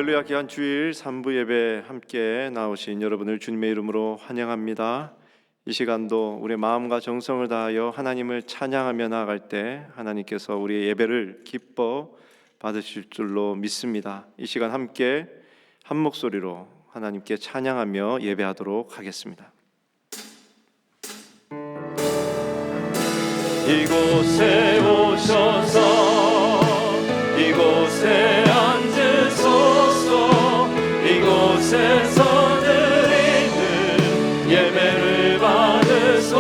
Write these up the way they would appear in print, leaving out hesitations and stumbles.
할렐루야. 귀한 주일 3부 예배 함께 나오신 여러분을 주님의 이름으로 환영합니다. 이 시간도 우리의 마음과 정성을 다하여 하나님을 찬양하며 나아갈 때 하나님께서 우리의 예배를 기뻐 받으실 줄로 믿습니다. 이 시간 함께 한 목소리로 하나님께 찬양하며 예배하도록 하겠습니다. 이곳에 오셔서 이곳에 앉으소서. 이곳에서 드리는 예배를 받으소서.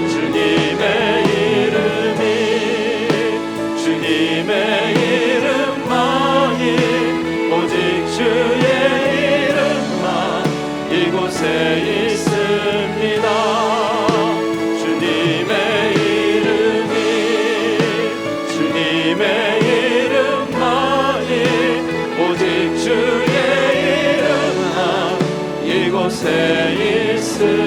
주님의 주님의 이름만이, 오직 주의 이름만 이곳에 있습니다. 이곳에 있습니다.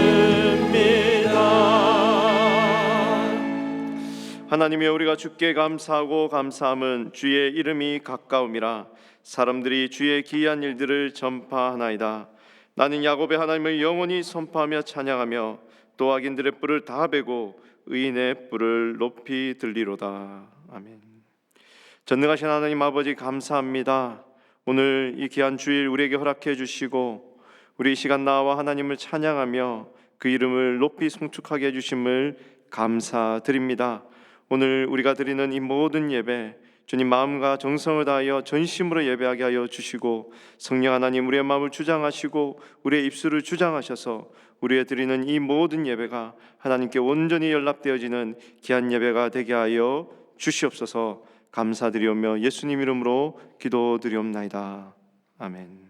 하나님이여, 우리가 주께 감사하고 감사함은 주의 이름이 가까움이라 사람들이 주의 기이한 일들을 전파하나이다. 나는 야곱의 하나님을 영원히 선포하며 찬양하며 또 악인들의 뿔을 다 베고 의인의 뿔을 높이 들리로다. 아멘. 전능하신 하나님 아버지, 감사합니다. 오늘 이 귀한 주일 우리에게 허락해 주시고 우리 이 시간 나와 하나님을 찬양하며 그 이름을 높이 송축하게 해주심을 감사드립니다. 오늘 우리가 드리는 이 모든 예배, 주님 마음과 정성을 다하여 전심으로 예배하게 하여 주시고, 성령 하나님 우리의 마음을 주장하시고 우리의 입술을 주장하셔서 우리의 드리는 이 모든 예배가 하나님께 온전히 연락되어지는 귀한 예배가 되게 하여 주시옵소서. 감사드리오며 예수님 이름으로 기도드리옵나이다. 아멘.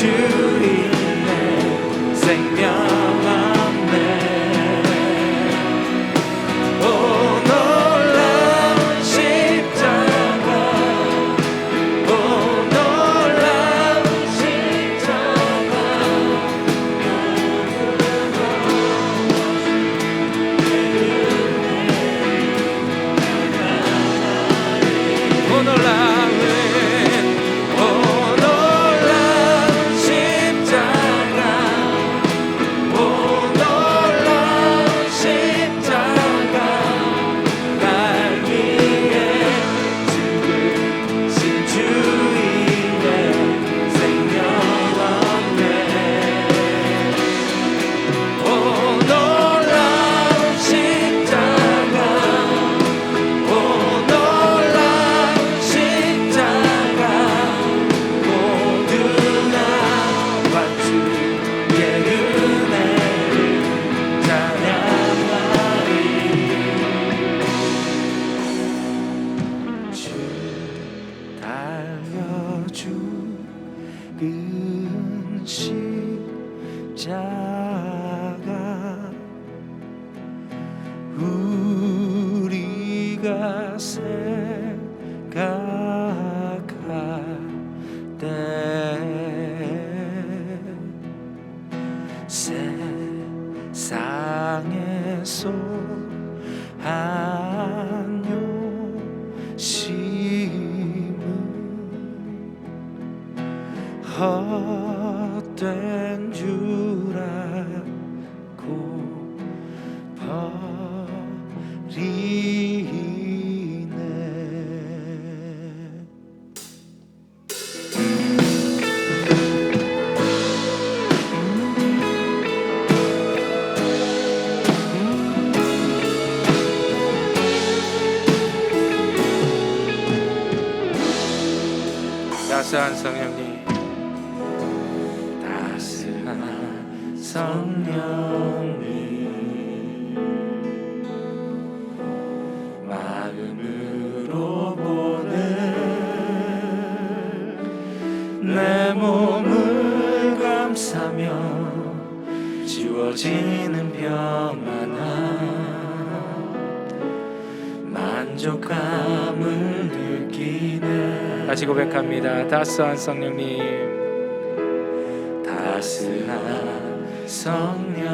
주인의 생명 없네. 오 놀라운 십자가, 오 놀라운 십자가, 오 놀라운 큰 십자가 우리가 생각할 때 세상에서 한요심은 헛된 줄 알고 버리네. 따스한 성령님, 성령님 마음으로 보내 내 몸을 감싸며 지워지는 평안함 만족감을 느끼네. 다시 고백합니다. 따스한 성령님, 따스한 성령님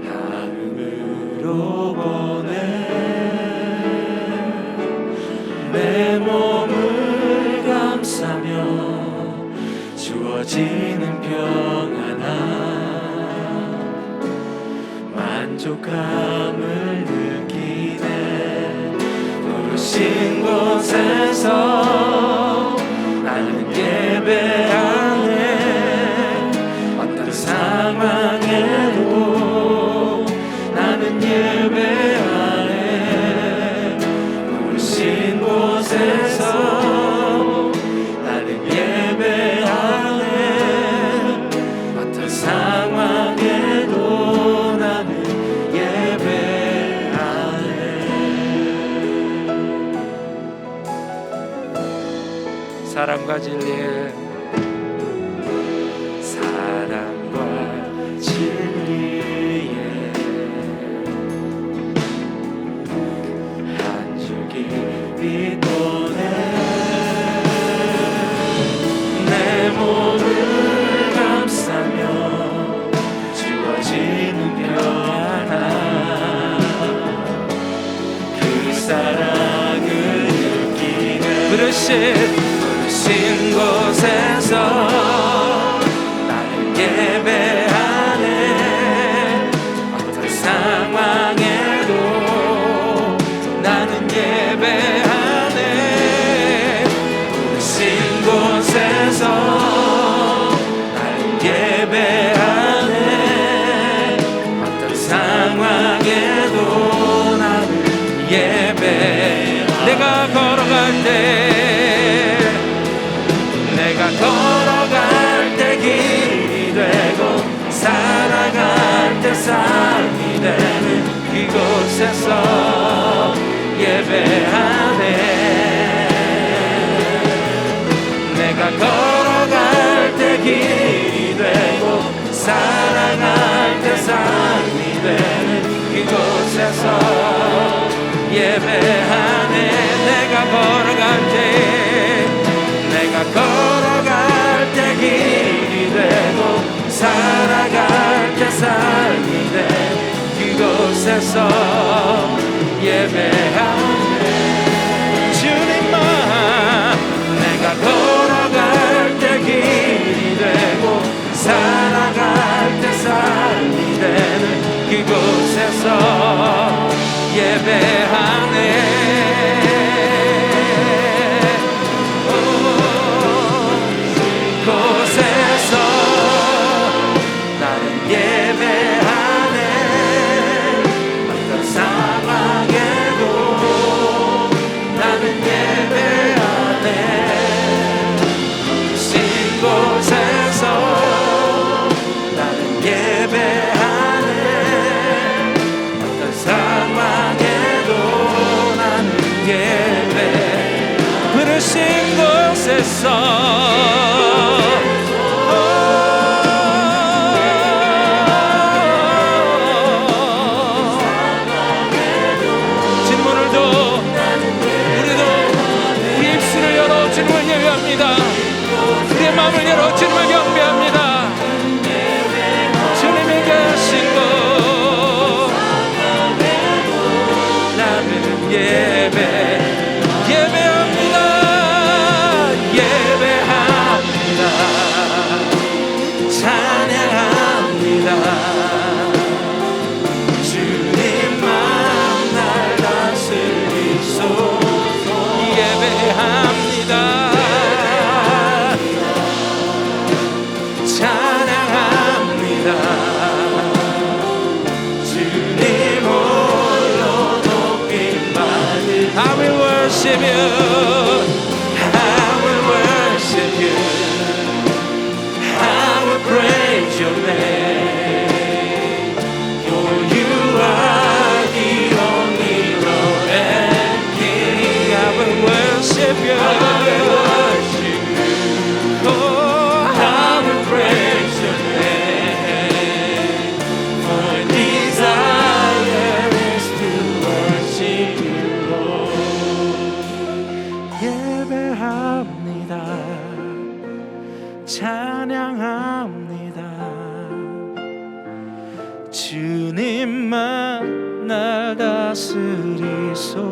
마음으로 보내 내 몸을 감싸며 주어지는 평안함 만족감을 느끼네. 부르신 곳에서 나는 예배하네. 어떤 상황에도 나는 예배하네. 부르신 곳에서 나는 예배하네. 어떤 상황에도 나는 예배하네. 사랑과 진리에 한 줄기 빛 보내 내 몸을 감싸며 주어지는 평안함 그 사랑을 느끼네. 부르신 곳에서 나는 예배하네. 어떤 상황에도 나는 예배하네. 부르신 곳에서 나는 예배하네. 어떤 상황에도 나는 예배. 내가 걸어갈 때 길이 되고 살아갈 때 삶이 되는 이곳에서 예배하네. 부르신 곳에서 주님 오늘도 우리도 우리 입술을 열어 주님을 예배합니다. 우리의 마음을 열어 주님을 경배합니다. 주님이 계신 곳 나는 예배합니다. 예배합니다. 찬양합니다. 주님만 날 다스리소서. 예배합니다. 찬양합니다. 주님 홀로 높임 받으. I will worship you. I will worship you. I will praise your name. For you are the only Lord and King. I will worship you. I will worship you. Oh, I will praise your name. For my desire is to worship you, Lord. 예배합니다. 찬양합니다. 주님만 날 다스리소서.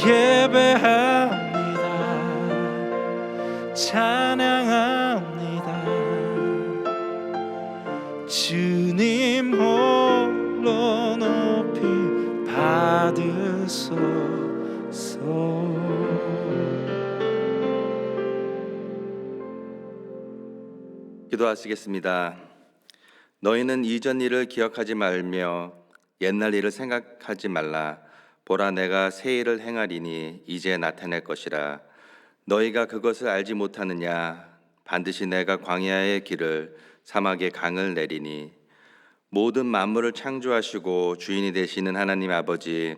예배합니다. 찬양합니다. 주님 홀로 높이 받으소서. 기도하시겠습니다. 너희는 이전 일을 기억하지 말며 옛날 일을 생각하지 말라. 보라, 내가 새 일을 행하리니 이제 나타낼 것이라. 너희가 그것을 알지 못하느냐? 반드시 내가 광야의 길을 사막의 강을 내리니. 모든 만물을 창조하시고 주인이 되시는 하나님 아버지,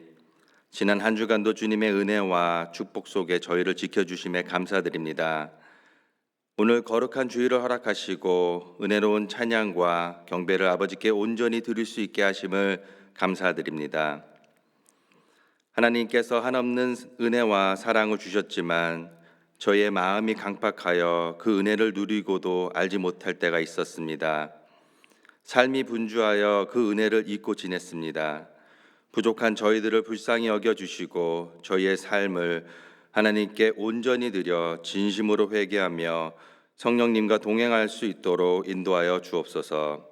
지난 한 주간도 주님의 은혜와 축복 속에 저희를 지켜주심에 감사드립니다. 오늘 거룩한 주일을 허락하시고 은혜로운 찬양과 경배를 아버지께 온전히 드릴 수 있게 하심을 감사드립니다. 하나님께서 한없는 은혜와 사랑을 주셨지만 저희의 마음이 강팍하여 그 은혜를 누리고도 알지 못할 때가 있었습니다. 삶이 분주하여 그 은혜를 잊고 지냈습니다. 부족한 저희들을 불쌍히 여겨주시고 저희의 삶을 하나님께 온전히 드려 진심으로 회개하며 성령님과 동행할 수 있도록 인도하여 주옵소서.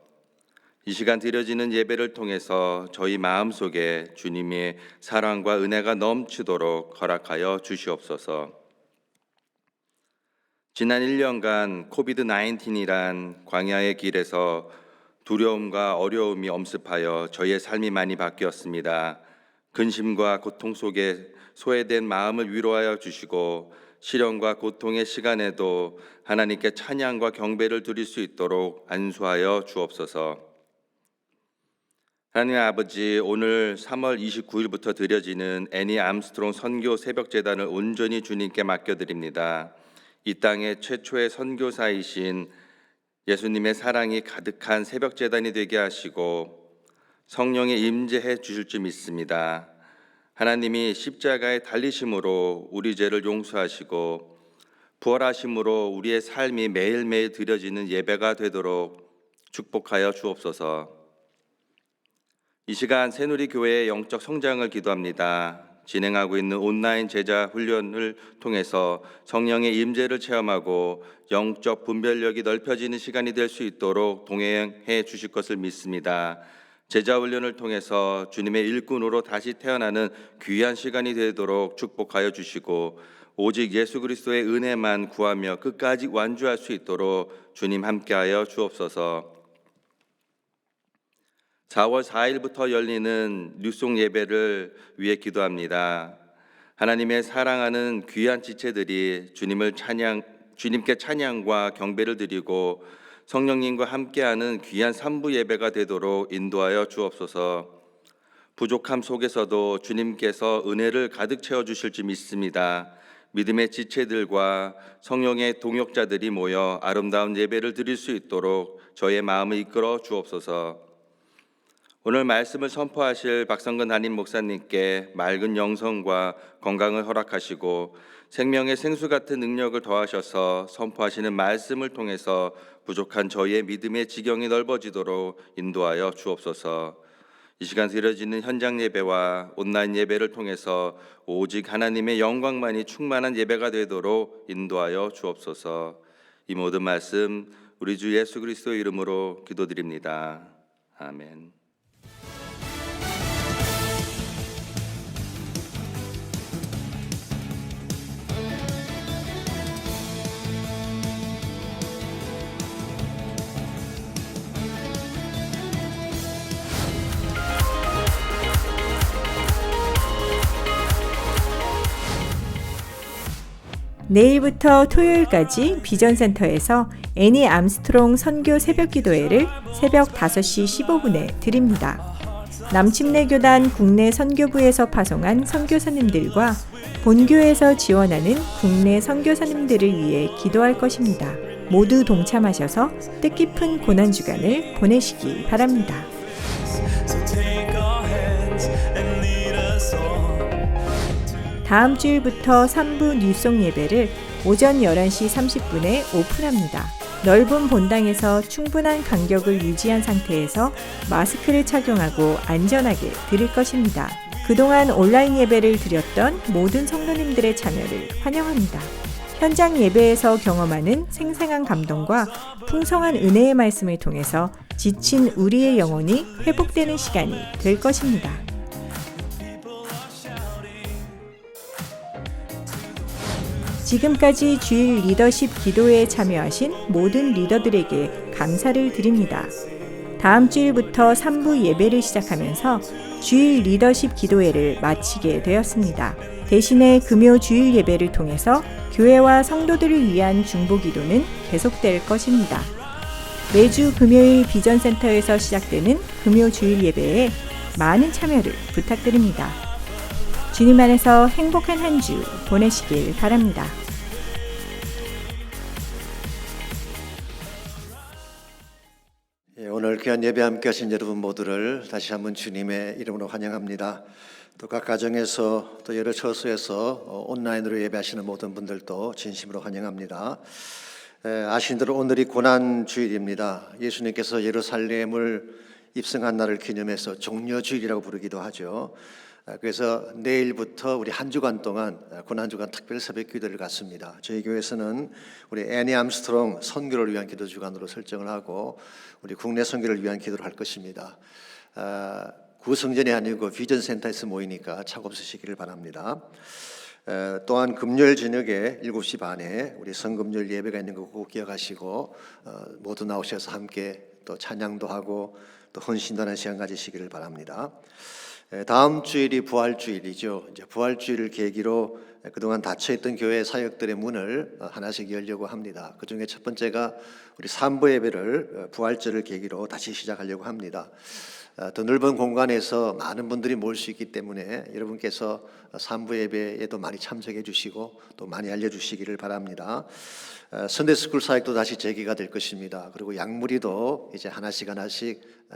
이 시간 드려지는 예배를 통해서 저희 마음속에 주님의 사랑과 은혜가 넘치도록 허락하여 주시옵소서. 지난 1년간 코비드-19이란 광야의 길에서 두려움과 어려움이 엄습하여 저희의 삶이 많이 바뀌었습니다. 근심과 고통 속에 소외된 마음을 위로하여 주시고 시련과 고통의 시간에도 하나님께 찬양과 경배를 드릴 수 있도록 안수하여 주옵소서. 하나님 아버지, 오늘 3월 29일부터 드려지는 애니 암스트롱 선교 새벽제단을 온전히 주님께 맡겨드립니다. 이 땅의 최초의 선교사이신 예수님의 사랑이 가득한 새벽제단이 되게 하시고 성령의 임재해 주실 줄 믿습니다. 하나님이 십자가에 달리심으로 우리 죄를 용서하시고 부활하심으로 우리의 삶이 매일매일 드려지는 예배가 되도록 축복하여 주옵소서. 이 시간 새누리교회의 영적 성장을 기도합니다. 진행하고 있는 온라인 제자 훈련을 통해서 성령의 임재를 체험하고 영적 분별력이 넓혀지는 시간이 될 수 있도록 동행해 주실 것을 믿습니다. 제자 훈련을 통해서 주님의 일꾼으로 다시 태어나는 귀한 시간이 되도록 축복하여 주시고 오직 예수 그리스도의 은혜만 구하며 끝까지 완주할 수 있도록 주님 함께하여 주옵소서. 4월 4일부터 열리는 뉴송 예배를 위해 기도합니다. 하나님의 사랑하는 귀한 지체들이 주님께 찬양과 경배를 드리고 성령님과 함께하는 귀한 3부 예배가 되도록 인도하여 주옵소서. 부족함 속에서도 주님께서 은혜를 가득 채워 주실 줄 믿습니다. 믿음의 지체들과 성령의 동역자들이 모여 아름다운 예배를 드릴 수 있도록 저의 마음을 이끌어 주옵소서. 오늘 말씀을 선포하실 박성근 담임 목사님께 맑은 영성과 건강을 허락하시고 생명의 생수 같은 능력을 더하셔서 선포하시는 말씀을 통해서 부족한 저희의 믿음의 지경이 넓어지도록 인도하여 주옵소서. 이 시간 드려지는 현장 예배와 온라인 예배를 통해서 오직 하나님의 영광만이 충만한 예배가 되도록 인도하여 주옵소서. 이 모든 말씀 우리 주 예수 그리스도의 이름으로 기도드립니다. 아멘. 내일부터 토요일까지 비전센터에서 애니 암스트롱 선교 새벽기도회를 새벽 5시 15분에 드립니다. 남침내교단 국내 선교부에서 파송한 선교사님들과 본교에서 지원하는 국내 선교사님들을 위해 기도할 것입니다. 모두 동참하셔서 뜻깊은 고난주간을 보내시기 바랍니다. 다음 주일부터 3부 뉴송 예배를 오전 11시 30분에 오픈합니다. 넓은 본당에서 충분한 간격을 유지한 상태에서 마스크를 착용하고 안전하게 드릴 것입니다. 그동안 온라인 예배를 드렸던 모든 성도님들의 참여를 환영합니다. 현장 예배에서 경험하는 생생한 감동과 풍성한 은혜의 말씀을 통해서 지친 우리의 영혼이 회복되는 시간이 될 것입니다. 지금까지 주일 리더십 기도회에 참여하신 모든 리더들에게 감사를 드립니다. 다음 주일부터 3부 예배를 시작하면서 주일 리더십 기도회를 마치게 되었습니다. 대신에 금요 주일 예배를 통해서 교회와 성도들을 위한 중보 기도는 계속될 것입니다. 매주 금요일 비전센터에서 시작되는 금요 주일 예배에 많은 참여를 부탁드립니다. 주님 안에서 행복한 한 주 보내시길 바랍니다. 오늘 귀한 예배 함께 하신 여러분 모두를 다시 한번 주님의 이름으로 환영합니다. 또 각 가정에서 또 여러 처소에서 온라인으로 예배하시는 모든 분들도 진심으로 환영합니다. 아신 대로 오늘이 고난주일입니다. 예수님께서 예루살렘을 입성한 날을 기념해서 종려주일이라고 부르기도 하죠. 그래서 내일부터 우리 한 주간 동안 고난주간 특별 새벽 기도를 갖습니다. 저희 교회에서는 우리 애니 암스트롱 선교를 위한 기도 주간으로 설정을 하고 우리 국내 선교를 위한 기도를 할 것입니다. 구성전이 아니고 비전센터에서 모이니까 착오 없으시기를 바랍니다. 또한 금요일 저녁에 7시 반에 우리 성금요일 예배가 있는 거 꼭 기억하시고 모두 나오셔서 함께 또 찬양도 하고 또 헌신도 하는 시간 가지시기를 바랍니다. 다음 주일이 부활주일이죠. 이제 부활주일을 계기로 그동안 닫혀있던 교회 사역들의 문을 하나씩 열려고 합니다. 그 중에 첫 번째가 우리 3부 예배를 부활절을 계기로 다시 시작하려고 합니다. 더 넓은 공간에서 많은 분들이 모일 수 있기 때문에 여러분께서 3부 예배에도 많이 참석해 주시고 또 많이 알려주시기를 바랍니다. 선데스쿨 사역도 다시 재개가 될 것입니다. 그리고 약물이도 이제 하나씩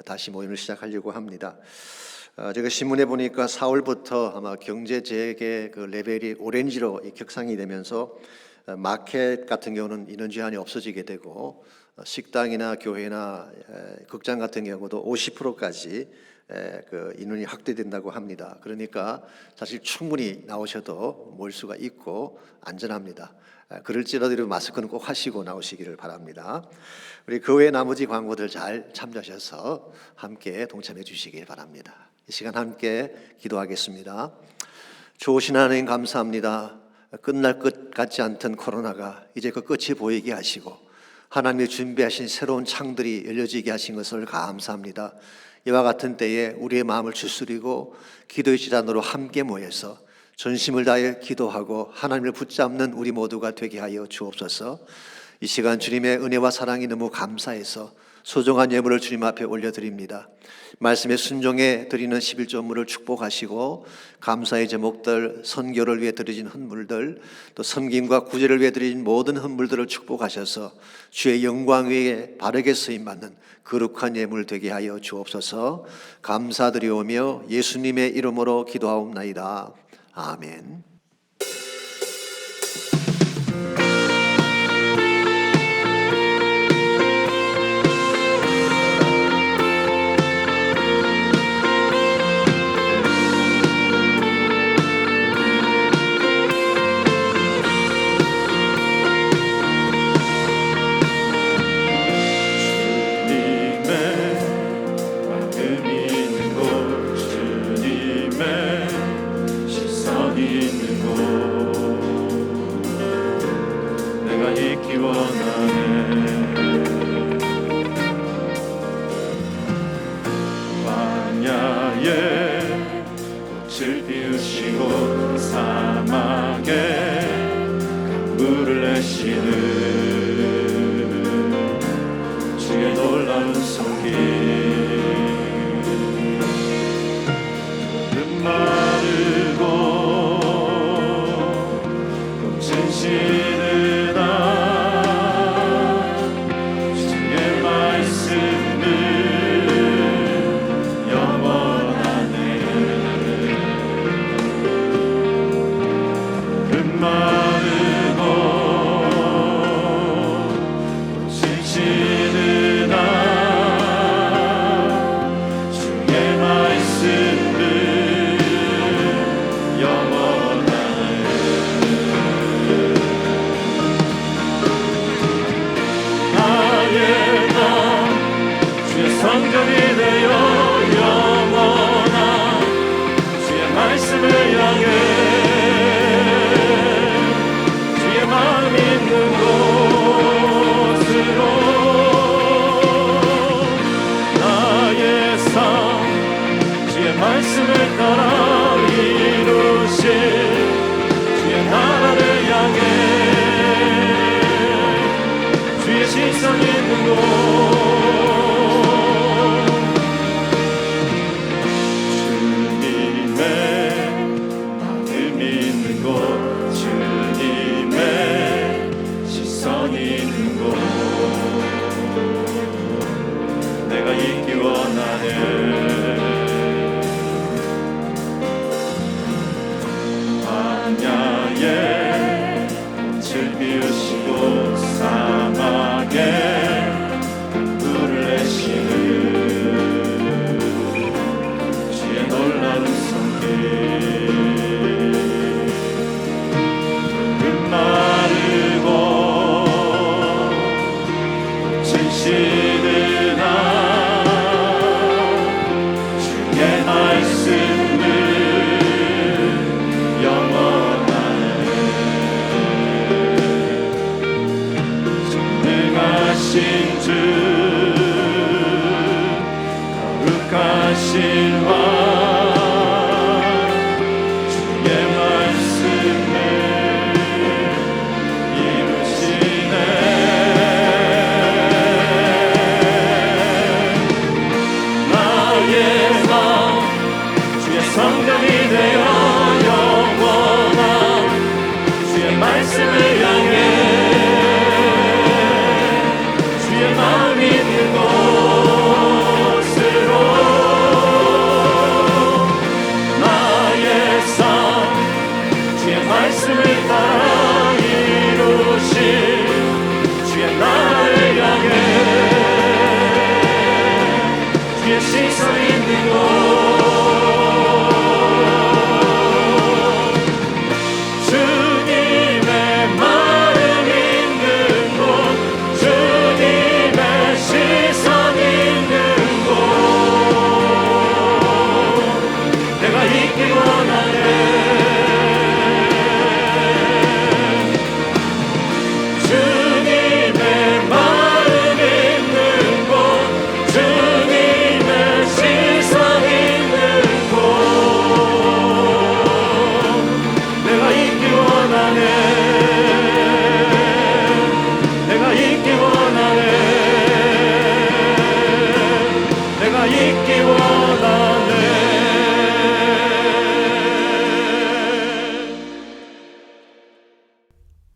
다시 모임을 시작하려고 합니다. 제가 신문에 보니까 4월부터 아마 경제재해 그 레벨이 오렌지로 격상이 되면서 마켓 같은 경우는 인원 제한이 없어지게 되고 식당이나 교회나 극장 같은 경우도 50%까지 그 인원이 확대된다고 합니다. 그러니까 사실 충분히 나오셔도 모일 수가 있고 안전합니다. 그럴지라도 마스크는 꼭 하시고 나오시기를 바랍니다. 우리 그 외 나머지 광고들 잘 참조하셔서 함께 동참해 주시길 바랍니다. 이 시간 함께 기도하겠습니다. 좋으신 하나님 감사합니다. 끝날 것 같지 않던 코로나가 이제 그 끝이 보이게 하시고 하나님이 준비하신 새로운 창들이 열려지게 하신 것을 감사합니다. 이와 같은 때에 우리의 마음을 추스리고 기도의 질환으로 함께 모여서 전심을 다해 기도하고 하나님을 붙잡는 우리 모두가 되게 하여 주옵소서. 이 시간 주님의 은혜와 사랑이 너무 감사해서 소중한 예물을 주님 앞에 올려드립니다. 말씀에 순종해 드리는 11조물을 축복하시고 감사의 제목들, 선교를 위해 드려진 헌물들, 또 섬김과 구제를 위해 드려진 모든 헌물들을 축복하셔서 주의 영광 위에 바르게 쓰임받는 거룩한 예물 되게 하여 주옵소서. 감사드리오며 예수님의 이름으로 기도하옵나이다. 아멘. 빛을 피우시고 사막에 강물을 내시는 주의 놀라운 손길 마르고 꽃은 시드나 주의 말씀은 영원하네 마르고 꽃은 시드나 주의 말씀은 영원하네 나의 나 주의 성전이 되어 영원한 주의 말씀을 향해 마음 있는 곳으로 나의 삶 주의 말씀을 따라 이루실 주의 나라를 향해 주의 시선 있는 곳 내가 있기 원하네 광야에 꽃을 피우시고 사막에 물을 내시는 주의 놀라운 손길 마르고 꽃은 시드나 주의 말씀은 영원하네 전능하신 주 거룩하신 왕 주의 말씀을 성전이 되어 영원한 주의 말씀을 향해 주의 마음 있는 곳으로 나의 삶 주의 말씀을 따라 이루실 주의 나라를 향해 주의 시선 있는 곳 있기 원하네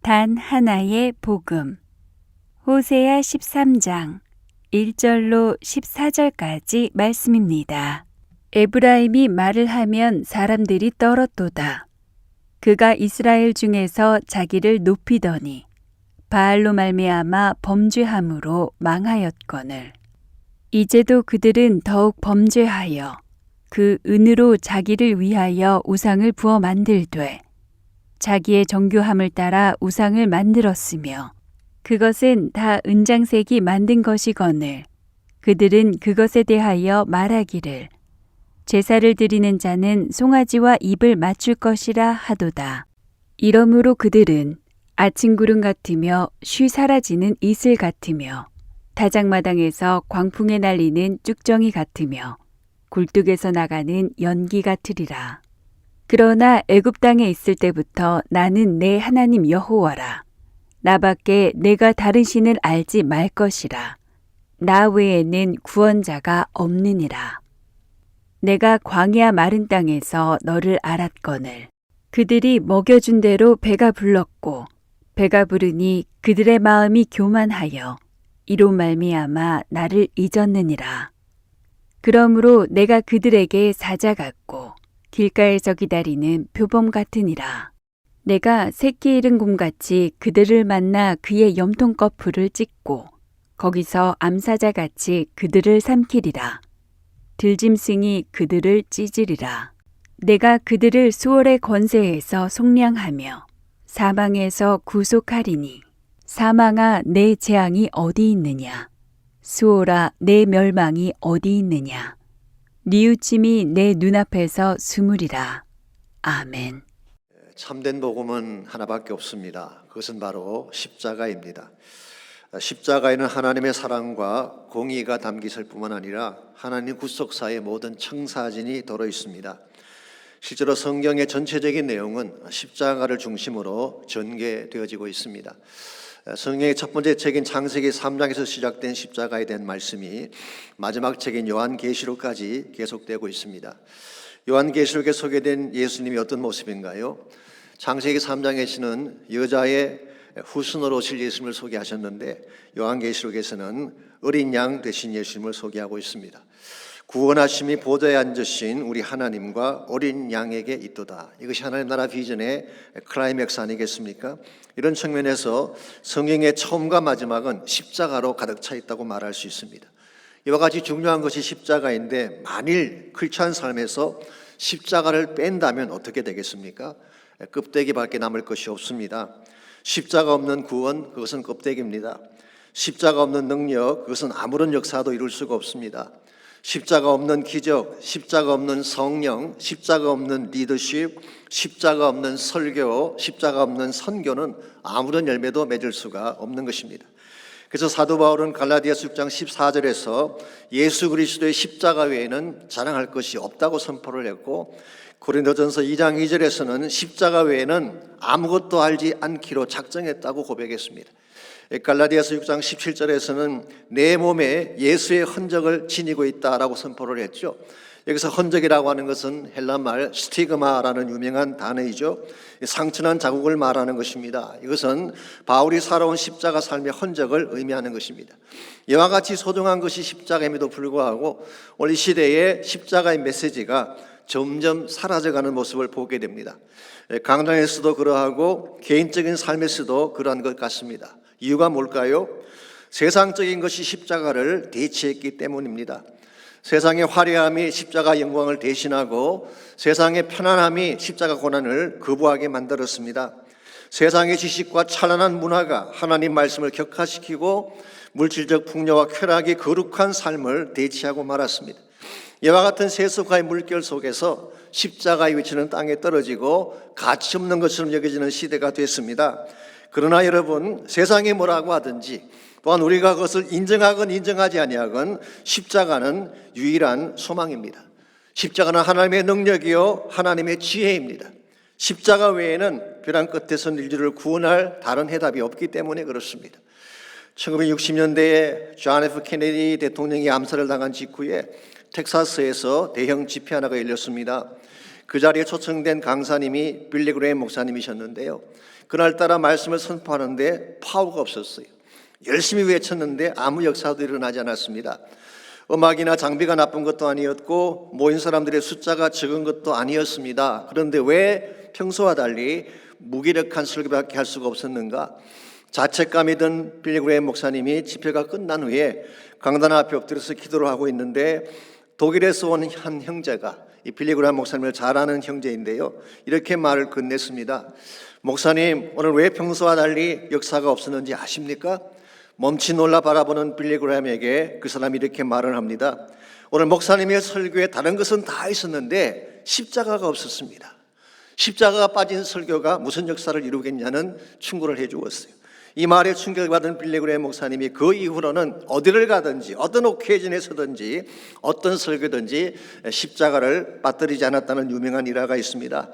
단 하나의 복음. 호세아 13장 1절로 14절까지 말씀입니다. 에브라임이 말을 하면 사람들이 떨었도다. 그가 이스라엘 중에서 자기를 높이더니 바알로 말미암아 범죄함으로 망하였거늘. 이제도 그들은 더욱 범죄하여 그 은으로 자기를 위하여 우상을 부어 만들되 자기의 정교함을 따라 우상을 만들었으며 그것은 다 은장색이 만든 것이거늘. 그들은 그것에 대하여 말하기를 제사를 드리는 자는 송아지와 입을 맞출 것이라 하도다. 이러므로 그들은 아침 구름 같으며 쉬 사라지는 이슬 같으며 다장마당에서 광풍에 날리는 쭉정이 같으며 굴뚝에서 나가는 연기 같으리라. 그러나 애굽 땅에 있을 때부터 나는 내 하나님 여호와라. 나밖에 내가 다른 신을 알지 말 것이라. 나 외에는 구원자가 없느니라. 내가 광야 마른 땅에서 너를 알았거늘. 그들이 먹여준 대로 배가 불렀고 배가 부르니 그들의 마음이 교만하여 이로 말미암아 나를 잊었느니라. 그러므로 내가 그들에게 사자 같고 길가에서 기다리는 표범 같으니라. 내가 새끼 잃은 곰같이 그들을 만나 그의 염통꺼풀을 찢고 거기서 암사자같이 그들을 삼키리라. 들짐승이 그들을 찢으리라. 내가 그들을 수월의 권세에서 속량하며 사망에서 구속하리니 사망아 내 재앙이 어디 있느냐? 수월아 내 멸망이 어디 있느냐? 뉘우침이 내 눈앞에서 스물이라. 아멘. 참된 복음은 하나밖에 없습니다. 그것은 바로 십자가입니다. 십자가에는 하나님의 사랑과 공의가 담겨 있을 뿐만 아니라 하나님 구속사의 모든 청사진이 들어 있습니다. 실제로 성경의 전체적인 내용은 십자가를 중심으로 전개되어지고 있습니다. 성경의 첫 번째 책인 창세기 3장에서 시작된 십자가에 대한 말씀이 마지막 책인 요한계시록까지 계속되고 있습니다. 요한계시록에 소개된 예수님이 어떤 모습인가요? 창세기 3장에서는 여자의 후손으로 오실 예수님을 소개하셨는데 요한계시록에서는 어린 양 되신 예수님을 소개하고 있습니다. 구원하심이 보좌에 앉으신 우리 하나님과 어린 양에게 있도다. 이것이 하나님 나라 비전의 클라이맥스 아니겠습니까? 이런 측면에서 성경의 처음과 마지막은 십자가로 가득 차 있다고 말할 수 있습니다. 이와 같이 중요한 것이 십자가인데 만일 크리스찬 삶에서 십자가를 뺀다면 어떻게 되겠습니까? 껍데기밖에 남을 것이 없습니다. 십자가 없는 구원, 그것은 껍데기입니다. 십자가 없는 능력, 그것은 아무런 역사도 이룰 수가 없습니다. 십자가 없는 기적, 십자가 없는 성령, 십자가 없는 리더십, 십자가 없는 설교, 십자가 없는 선교는 아무런 열매도 맺을 수가 없는 것입니다. 그래서 사도 바울은 갈라디아서 6장 14절에서 예수 그리스도의 십자가 외에는 자랑할 것이 없다고 선포를 했고, 고린도전서 2장 2절에서는 십자가 외에는 아무것도 알지 않기로 작정했다고 고백했습니다. 갈라디아서 6장 17절에서는 내 몸에 예수의 흔적을 지니고 있다라고 선포를 했죠. 여기서 흔적이라고 하는 것은 헬라말 스티그마라는 유명한 단어이죠. 상처난 자국을 말하는 것입니다. 이것은 바울이 살아온 십자가 삶의 흔적을 의미하는 것입니다. 이와 같이 소중한 것이 십자가임에도 불구하고 오늘 이 시대의 십자가의 메시지가 점점 사라져가는 모습을 보게 됩니다. 강단에서도 그러하고 개인적인 삶에서도 그러한 것 같습니다. 이유가 뭘까요? 세상적인 것이 십자가를 대체했기 때문입니다. 세상의 화려함이 십자가 영광을 대신하고 세상의 편안함이 십자가 고난을 거부하게 만들었습니다. 세상의 지식과 찬란한 문화가 하나님 말씀을 격화시키고 물질적 풍요와 쾌락이 거룩한 삶을 대체하고 말았습니다. 이와 같은 세속화의 물결 속에서 십자가의 위치는 땅에 떨어지고 가치 없는 것처럼 여겨지는 시대가 됐습니다. 그러나 여러분, 세상이 뭐라고 하든지 또한 우리가 그것을 인정하건 인정하지 아니하건 십자가는 유일한 소망입니다. 십자가는 하나님의 능력이요 하나님의 지혜입니다. 십자가 외에는 벼랑 끝에서 인류를 구원할 다른 해답이 없기 때문에 그렇습니다. 1960년대에 존 F 케네디 대통령이 암살을 당한 직후에 텍사스에서 대형 집회 하나가 열렸습니다. 그 자리에 초청된 강사님이 빌리 그레이엄 목사님이셨는데요. 그날따라 말씀을 선포하는데 파워가 없었어요. 열심히 외쳤는데 아무 역사도 일어나지 않았습니다. 음악이나 장비가 나쁜 것도 아니었고 모인 사람들의 숫자가 적은 것도 아니었습니다. 그런데 왜 평소와 달리 무기력한 설교밖에 할 수가 없었는가? 자책감이 든 빌리 그레이엄 목사님이 집회가 끝난 후에 강단 앞에 엎드려서 기도를 하고 있는데 독일에서 온 한 형제가 이 빌리 그레이엄 목사님을 잘 아는 형제인데요, 이렇게 말을 건넸습니다. 목사님, 오늘 왜 평소와 달리 역사가 없었는지 아십니까? 멈칫 놀라 바라보는 빌리 그레이엄에게 그 사람이 이렇게 말을 합니다. 오늘 목사님의 설교에 다른 것은 다 있었는데 십자가가 없었습니다. 십자가가 빠진 설교가 무슨 역사를 이루겠냐는 충고를 해 주었어요. 이 말에 충격을 받은 빌리 그레이엄 목사님이 그 이후로는 어디를 가든지 어떤 오케이전에 서든지 어떤 설교든지 십자가를 빠뜨리지 않았다는 유명한 일화가 있습니다.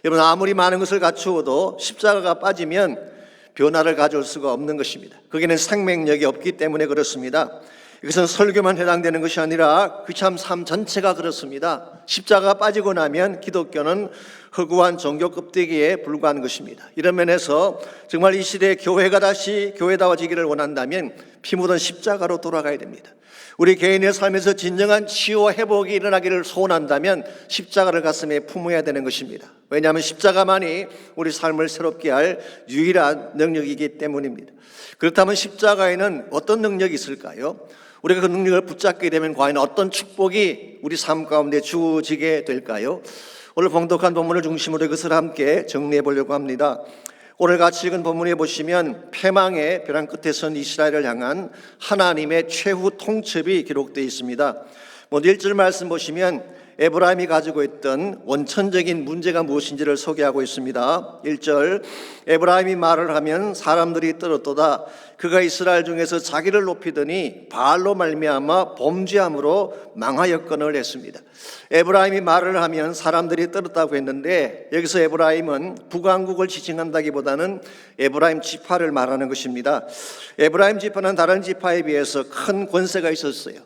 여러분, 아무리 많은 것을 갖추어도 십자가가 빠지면 변화를 가져올 수가 없는 것입니다. 거기는 생명력이 없기 때문에 그렇습니다. 이것은 설교만 해당되는 것이 아니라 크리스찬 삶 전체가 그렇습니다. 십자가가 빠지고 나면 기독교는 허구한 종교 껍데기에 불과한 것입니다. 이런 면에서 정말 이 시대에 교회가 다시 교회다워지기를 원한다면 피 묻은 십자가로 돌아가야 됩니다. 우리 개인의 삶에서 진정한 치유와 회복이 일어나기를 소원한다면 십자가를 가슴에 품어야 되는 것입니다. 왜냐하면 십자가만이 우리 삶을 새롭게 할 유일한 능력이기 때문입니다. 그렇다면 십자가에는 어떤 능력이 있을까요? 우리가 그 능력을 붙잡게 되면 과연 어떤 축복이 우리 삶 가운데 주어지게 될까요? 오늘 봉독한 본문을 중심으로 이것을 함께 정리해 보려고 합니다. 오늘 같이 읽은 본문에 보시면 패망의 벼랑 끝에 선 이스라엘을 향한 하나님의 최후 통첩이 기록되어 있습니다. 먼저 1절 말씀 보시면 에브라임이 가지고 있던 원천적인 문제가 무엇인지를 소개하고 있습니다. 1절, 에브라임이 말을 하면 사람들이 떨었도다. 그가 이스라엘 중에서 자기를 높이더니 바알로 말미암아 범죄함으로 망하였거늘 했습니다. 에브라임이 말을 하면 사람들이 떨었다고 했는데 여기서 에브라임은 북왕국을 지칭한다기보다는 에브라임 지파를 말하는 것입니다. 에브라임 지파는 다른 지파에 비해서 큰 권세가 있었어요.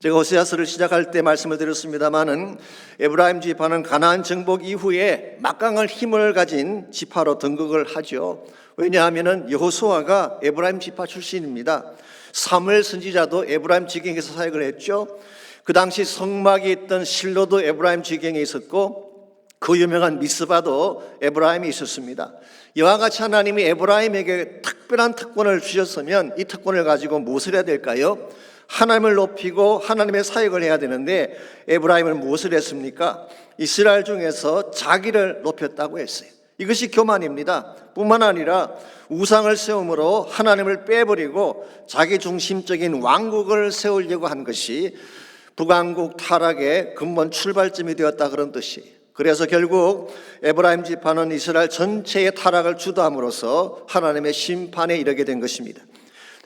제가 호세아서를 시작할 때 말씀을 드렸습니다마는 에브라임 지파는 가나안 정복 이후에 막강한 힘을 가진 지파로 등극을 하죠. 왜냐하면 여호수아가 에브라임 지파 출신입니다. 사무엘 선지자도 에브라임 지경에서 사역을 했죠. 그 당시 성막이 있던 실로도 에브라임 지경에 있었고 그 유명한 미스바도 에브라임에 있었습니다. 이와 같이 하나님이 에브라임에게 특별한 특권을 주셨으면 이 특권을 가지고 무엇을 해야 될까요? 하나님을 높이고 하나님의 사역을 해야 되는데 에브라임은 무엇을 했습니까? 이스라엘 중에서 자기를 높였다고 했어요. 이것이 교만입니다. 뿐만 아니라 우상을 세움으로 하나님을 빼버리고 자기 중심적인 왕국을 세우려고 한 것이 북왕국 타락의 근본 출발점이 되었다, 그런 뜻이에요. 그래서 결국 에브라임 지파는 이스라엘 전체의 타락을 주도함으로써 하나님의 심판에 이르게 된 것입니다.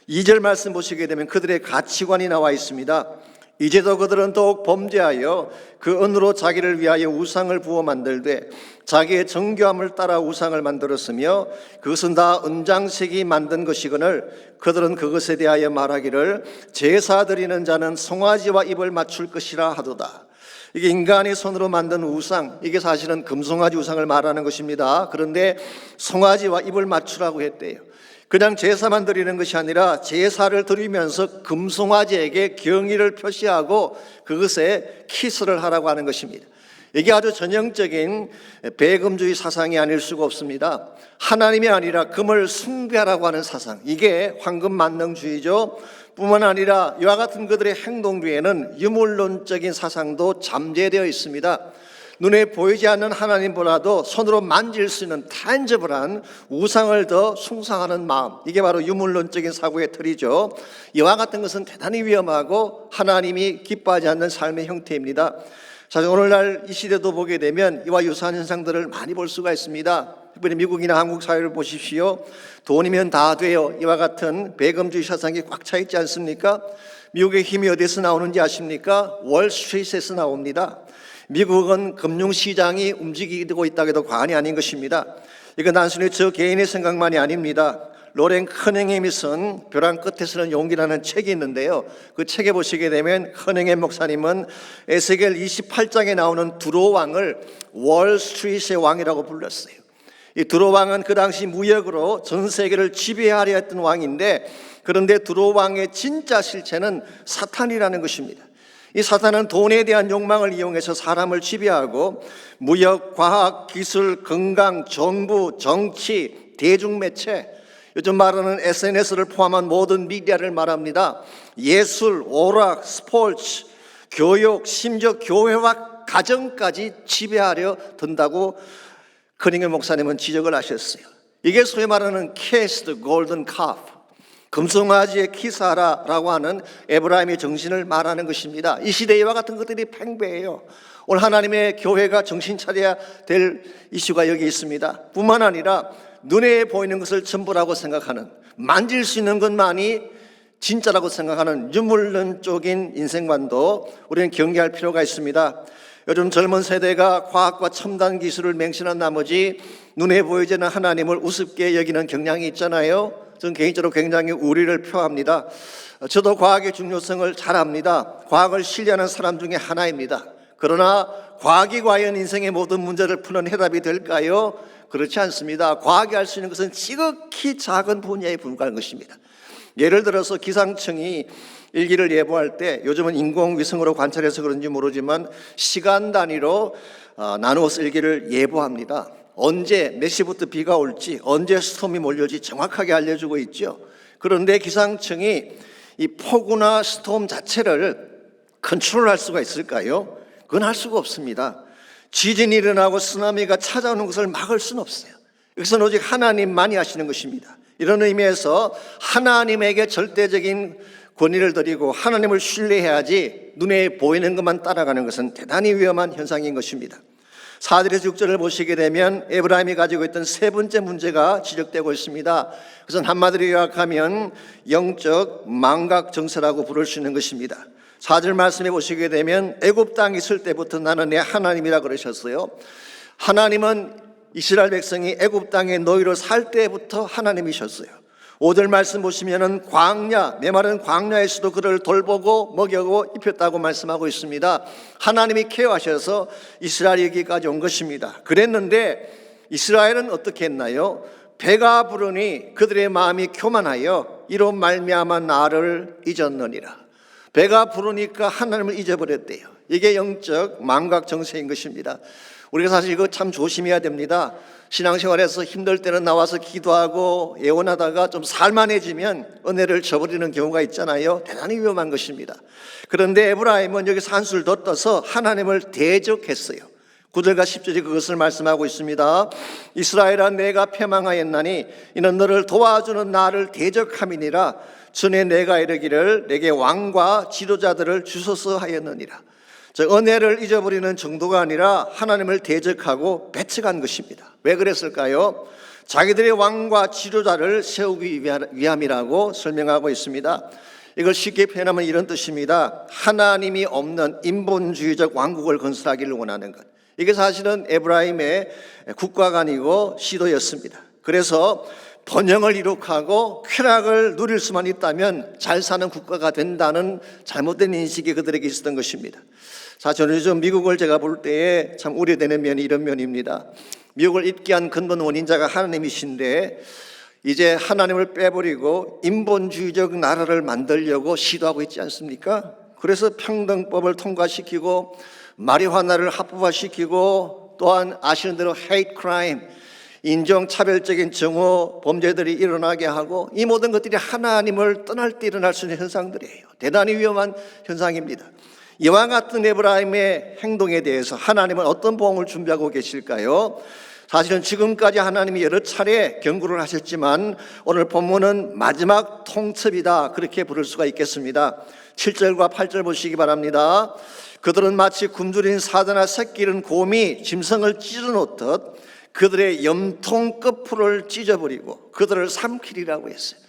2절 말씀 보시게 되면 그들의 가치관이 나와 있습니다. 이제도 그들은 더욱 범죄하여 그 은으로 자기를 위하여 우상을 부어 만들되 자기의 정교함을 따라 우상을 만들었으며 그것은 다 은장색이 만든 것이거늘 그들은 그것에 대하여 말하기를 제사 드리는 자는 송아지와 입을 맞출 것이라 하도다. 이게 인간의 손으로 만든 우상, 이게 사실은 금송아지 우상을 말하는 것입니다. 그런데 송아지와 입을 맞추라고 했대요. 그냥 제사만 드리는 것이 아니라 제사를 드리면서 금송아지에게 경의를 표시하고 그것에 키스를 하라고 하는 것입니다. 이게 아주 전형적인 배금주의 사상이 아닐 수가 없습니다. 하나님이 아니라 금을 숭배하라고 하는 사상, 이게 황금만능주의죠. 뿐만 아니라 이와 같은 그들의 행동 뒤에는 유물론적인 사상도 잠재되어 있습니다. 눈에 보이지 않는 하나님보다도 손으로 만질 수 있는 탄저블한 우상을 더 숭상하는 마음, 이게 바로 유물론적인 사고의 틀이죠. 이와 같은 것은 대단히 위험하고 하나님이 기뻐하지 않는 삶의 형태입니다. 사실 오늘날 이 시대도 보게 되면 이와 유사한 현상들을 많이 볼 수가 있습니다. 특별히 미국이나 한국 사회를 보십시오. 돈이면 다 돼요, 이와 같은 배금주의 사상이 꽉 차 있지 않습니까? 미국의 힘이 어디서 나오는지 아십니까? 월스트리트에서 나옵니다. 미국은 금융시장이 움직이고 있다고 해도 과언이 아닌 것입니다. 이건 단순히 저 개인의 생각만이 아닙니다. 로렌 커닝햄이 쓴 벼랑 끝에서는 용기라는 책이 있는데요. 그 책에 보시게 되면 커닝햄 목사님은 에스겔 28장에 나오는 두로 왕을 월스트리트의 왕이라고 불렀어요. 이 두로 왕은 그 당시 무역으로 전 세계를 지배하려 했던 왕인데, 그런데 두로 왕의 진짜 실체는 사탄이라는 것입니다. 이 사탄은 돈에 대한 욕망을 이용해서 사람을 지배하고 무역, 과학, 기술, 건강, 정부, 정치, 대중매체, 요즘 말하는 SNS를 포함한 모든 미디어를 말합니다. 예술, 오락, 스포츠, 교육, 심지어 교회와 가정까지 지배하려 든다고 커닝햄 목사님은 지적을 하셨어요. 이게 소위 말하는 Kiss the Golden Calf, 금송아지의 키스하라라고 하는 에브라임의 정신을 말하는 것입니다. 이 시대에 이와 같은 것들이 팽배해요. 오늘 하나님의 교회가 정신 차려야 될 이슈가 여기 있습니다. 뿐만 아니라 눈에 보이는 것을 전부라고 생각하는, 만질 수 있는 것만이 진짜라고 생각하는 유물론적인 인생관도 우리는 경계할 필요가 있습니다. 요즘 젊은 세대가 과학과 첨단 기술을 맹신한 나머지 눈에 보이지는 하나님을 우습게 여기는 경향이 있잖아요. 저는 개인적으로 굉장히 우려를 표합니다. 저도 과학의 중요성을 잘 압니다. 과학을 신뢰하는 사람 중에 하나입니다. 그러나 과학이 과연 인생의 모든 문제를 푸는 해답이 될까요? 그렇지 않습니다. 과학이 할 수 있는 것은 지극히 작은 분야에 불과한 것입니다. 예를 들어서 기상청이 일기를 예보할 때, 요즘은 인공위성으로 관찰해서 그런지 모르지만 시간 단위로 나누어서 일기를 예보합니다. 언제 몇 시부터 비가 올지, 언제 스톰이 몰려올지 정확하게 알려주고 있죠. 그런데 기상청이 이 폭우나 스톰 자체를 컨트롤할 수가 있을까요? 그건 할 수가 없습니다. 지진이 일어나고 쓰나미가 찾아오는 것을 막을 수는 없어요. 이것은 오직 하나님만이 하시는 것입니다. 이런 의미에서 하나님에게 절대적인 권위를 드리고 하나님을 신뢰해야지 눈에 보이는 것만 따라가는 것은 대단히 위험한 현상인 것입니다. 4절에서 6절을 보시게 되면 에브라임이 가지고 있던 세 번째 문제가 지적되고 있습니다. 그것은 한마디로 요약하면 영적 망각 정세라고 부를 수 있는 것입니다. 4절 말씀해 보시게 되면 애굽 땅에 있을 때부터 나는 내 하나님이라 그러셨어요. 하나님은 이스라엘 백성이 애굽 땅에 노예로 살 때부터 하나님이셨어요. 5절 말씀 보시면은 광야, 메마른 광야에서도 그를 돌보고 먹이고 입혔다고 말씀하고 있습니다. 하나님이 케어하셔서 이스라엘이 여기까지 온 것입니다. 그랬는데 이스라엘은 어떻게 했나요? 배가 부르니 그들의 마음이 교만하여 이로 말미암아 나를 잊었느니라. 배가 부르니까 하나님을 잊어버렸대요. 이게 영적 망각 정세인 것입니다. 우리가 사실 이거 참 조심해야 됩니다. 신앙생활에서 힘들 때는 나와서 기도하고 예언하다가 좀 살만해지면 은혜를 저버리는 경우가 있잖아요. 대단히 위험한 것입니다. 그런데 에브라임은 여기서 한술 더 떠서 하나님을 대적했어요. 9절과 10절이 그것을 말씀하고 있습니다. 이스라엘아, 내가 패망하였나니 이는 너를 도와주는 나를 대적함이니라. 전에 내가 이르기를 내게 왕과 지도자들을 주소서 하였느니라. 즉 은혜를 잊어버리는 정도가 아니라 하나님을 대적하고 배척한 것입니다. 왜 그랬을까요? 자기들의 왕과 지도자를 세우기 위함이라고 설명하고 있습니다. 이걸 쉽게 표현하면 이런 뜻입니다. 하나님이 없는 인본주의적 왕국을 건설하기를 원하는 것. 이게 사실은 에브라임의 국가가 아니고 시도였습니다. 그래서 번영을 이룩하고 쾌락을 누릴 수만 있다면 잘 사는 국가가 된다는 잘못된 인식이 그들에게 있었던 것입니다. 사실 요즘 미국을 제가 볼 때에 참 우려되는 면이 이런 면입니다. 미국을 잊게 한 근본 원인자가 하나님이신데 이제 하나님을 빼버리고 인본주의적 나라를 만들려고 시도하고 있지 않습니까? 그래서 평등법을 통과시키고 마리화나를 합법화시키고 또한 아시는 대로 hate crime, 인종차별적인 정오 범죄들이 일어나게 하고 이 모든 것들이 하나님을 떠날 때 일어날 수 있는 현상들이에요. 대단히 위험한 현상입니다. 이와 같은 에브라임의 행동에 대해서 하나님은 어떤 보응을 준비하고 계실까요? 사실은 지금까지 하나님이 여러 차례 경고를 하셨지만 오늘 본문은 마지막 통첩이다, 그렇게 부를 수가 있겠습니다. 7절과 8절 보시기 바랍니다. 그들은 마치 굶주린 사자나 새끼 잃은 곰이 짐승을 찢어놓듯 그들의 염통 끝풀을 찢어버리고 그들을 삼키리라고 했어요.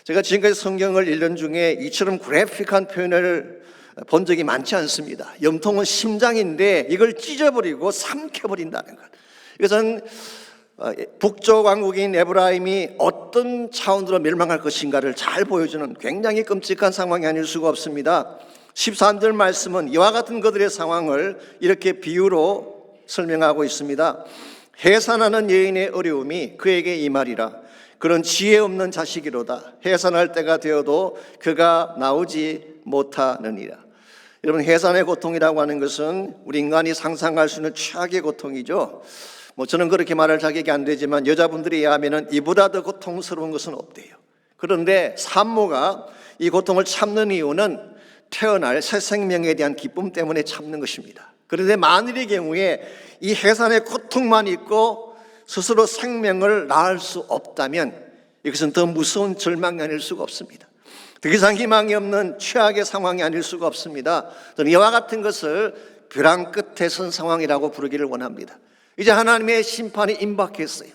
제가 지금까지 성경을 읽는 중에 이처럼 그래픽한 표현을 본 적이 많지 않습니다. 염통은 심장인데 이걸 찢어버리고 삼켜버린다는 것. 이것은 북쪽 왕국인 에브라임이 어떤 차원으로 멸망할 것인가를 잘 보여주는 굉장히 끔찍한 상황이 아닐 수가 없습니다. 13절 말씀은 이와 같은 그들의 상황을 이렇게 비유로 설명하고 있습니다. 해산하는 여인의 어려움이 그에게 임하리라. 그런 지혜 없는 자식이로다. 해산할 때가 되어도 그가 나오지 못하느니라. 여러분, 해산의 고통이라고 하는 것은 우리 인간이 상상할 수 있는 최악의 고통이죠. 저는 그렇게 말할 자격이 안 되지만 여자분들에 의하면 이보다 더 고통스러운 것은 없대요. 그런데 산모가 이 고통을 참는 이유는 태어날 새 생명에 대한 기쁨 때문에 참는 것입니다. 그런데 만일의 경우에 이 해산의 고통만 있고 스스로 생명을 낳을 수 없다면 이것은 더 무서운 절망이 아닐 수가 없습니다. 더 이상 희망이 없는 최악의 상황이 아닐 수가 없습니다. 저는 이와 같은 것을 벼랑 끝에 선 상황이라고 부르기를 원합니다. 이제 하나님의 심판이 임박했어요.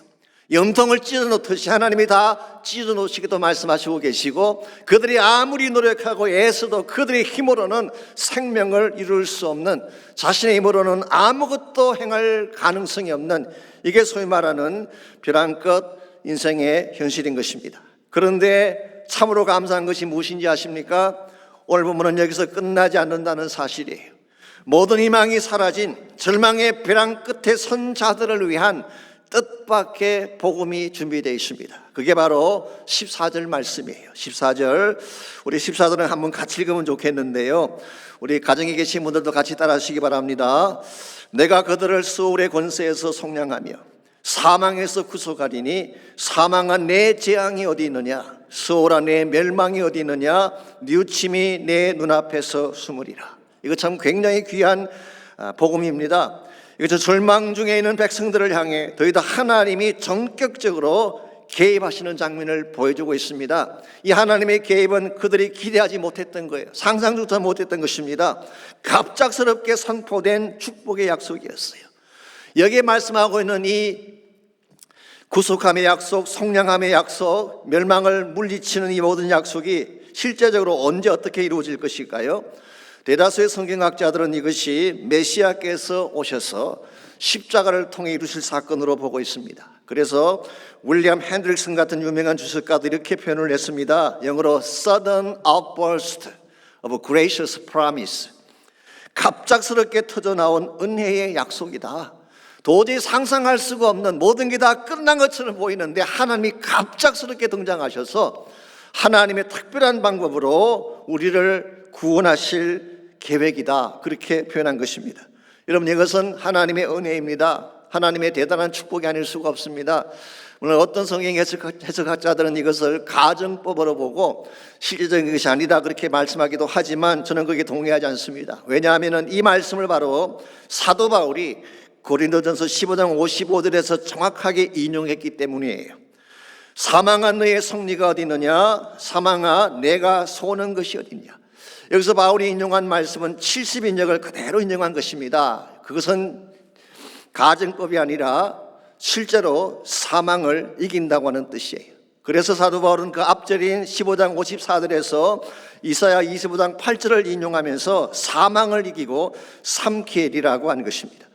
염통을 찢어놓듯이 하나님이 다 찢어놓으시기도 말씀하시고 계시고, 그들이 아무리 노력하고 애써도 그들의 힘으로는 생명을 이룰 수 없는, 자신의 힘으로는 아무것도 행할 가능성이 없는, 이게 소위 말하는 벼랑 끝 인생의 현실인 것입니다. 그런데 참으로 감사한 것이 무엇인지 아십니까? 오늘 본문은 여기서 끝나지 않는다는 사실이에요. 모든 희망이 사라진 절망의 벼랑 끝에 선 자들을 위한 뜻밖의 복음이 준비되어 있습니다. 그게 바로 14절 말씀이에요. 14절, 우리 14절은 한번 같이 읽으면 좋겠는데요, 우리 가정에 계신 분들도 같이 따라 하시기 바랍니다. 내가 그들을 수월의 권세에서 속량하며 사망에서 구속하리니 사망한 내 재앙이 어디 있느냐, 수월한 내 멸망이 어디 있느냐, 뉘우침이 내 눈앞에서 숨으리라. 이거 참 굉장히 귀한 복음입니다. 이것은 절망 중에 있는 백성들을 향해 더 이상 하나님이 전격적으로 개입하시는 장면을 보여주고 있습니다. 이 하나님의 개입은 그들이 기대하지 못했던 거예요. 상상조차 못했던 것입니다. 갑작스럽게 선포된 축복의 약속이었어요. 여기에 말씀하고 있는 이 구속함의 약속, 속량함의 약속, 멸망을 물리치는 이 모든 약속이 실제적으로 언제 어떻게 이루어질 것일까요? 대다수의 성경학자들은 이것이 메시아께서 오셔서 십자가를 통해 이루실 사건으로 보고 있습니다. 그래서 윌리엄 핸드릭슨 같은 유명한 주석가도 이렇게 표현을 했습니다. 영어로 sudden outburst of gracious promise. 갑작스럽게 터져나온 은혜의 약속이다. 도저히 상상할 수가 없는, 모든 게 다 끝난 것처럼 보이는데 하나님이 갑작스럽게 등장하셔서 하나님의 특별한 방법으로 우리를 구원하실 계획이다, 그렇게 표현한 것입니다. 여러분, 이것은 하나님의 은혜입니다. 하나님의 대단한 축복이 아닐 수가 없습니다. 오늘 어떤 성경 해석학자들은 이것을 가정법으로 보고 실제적인 것이 아니다, 그렇게 말씀하기도 하지만 저는 거기에 동의하지 않습니다. 왜냐하면 이 말씀을 바로 사도 바울이 고린도전서 15장 55절에서 정확하게 인용했기 때문이에요. 사망한 너의 승리가 어디 있느냐, 사망아 내가 소는 것이 어디냐. 여기서 바울이 인용한 말씀은 70인역을 그대로 인용한 것입니다. 그것은 가정법이 아니라 실제로 사망을 이긴다고 하는 뜻이에요. 그래서 사도 바울은 그 앞절인 15장 54절에서 이사야 25장 8절을 인용하면서 사망을 이기고 삼키리라고 한 것입니다.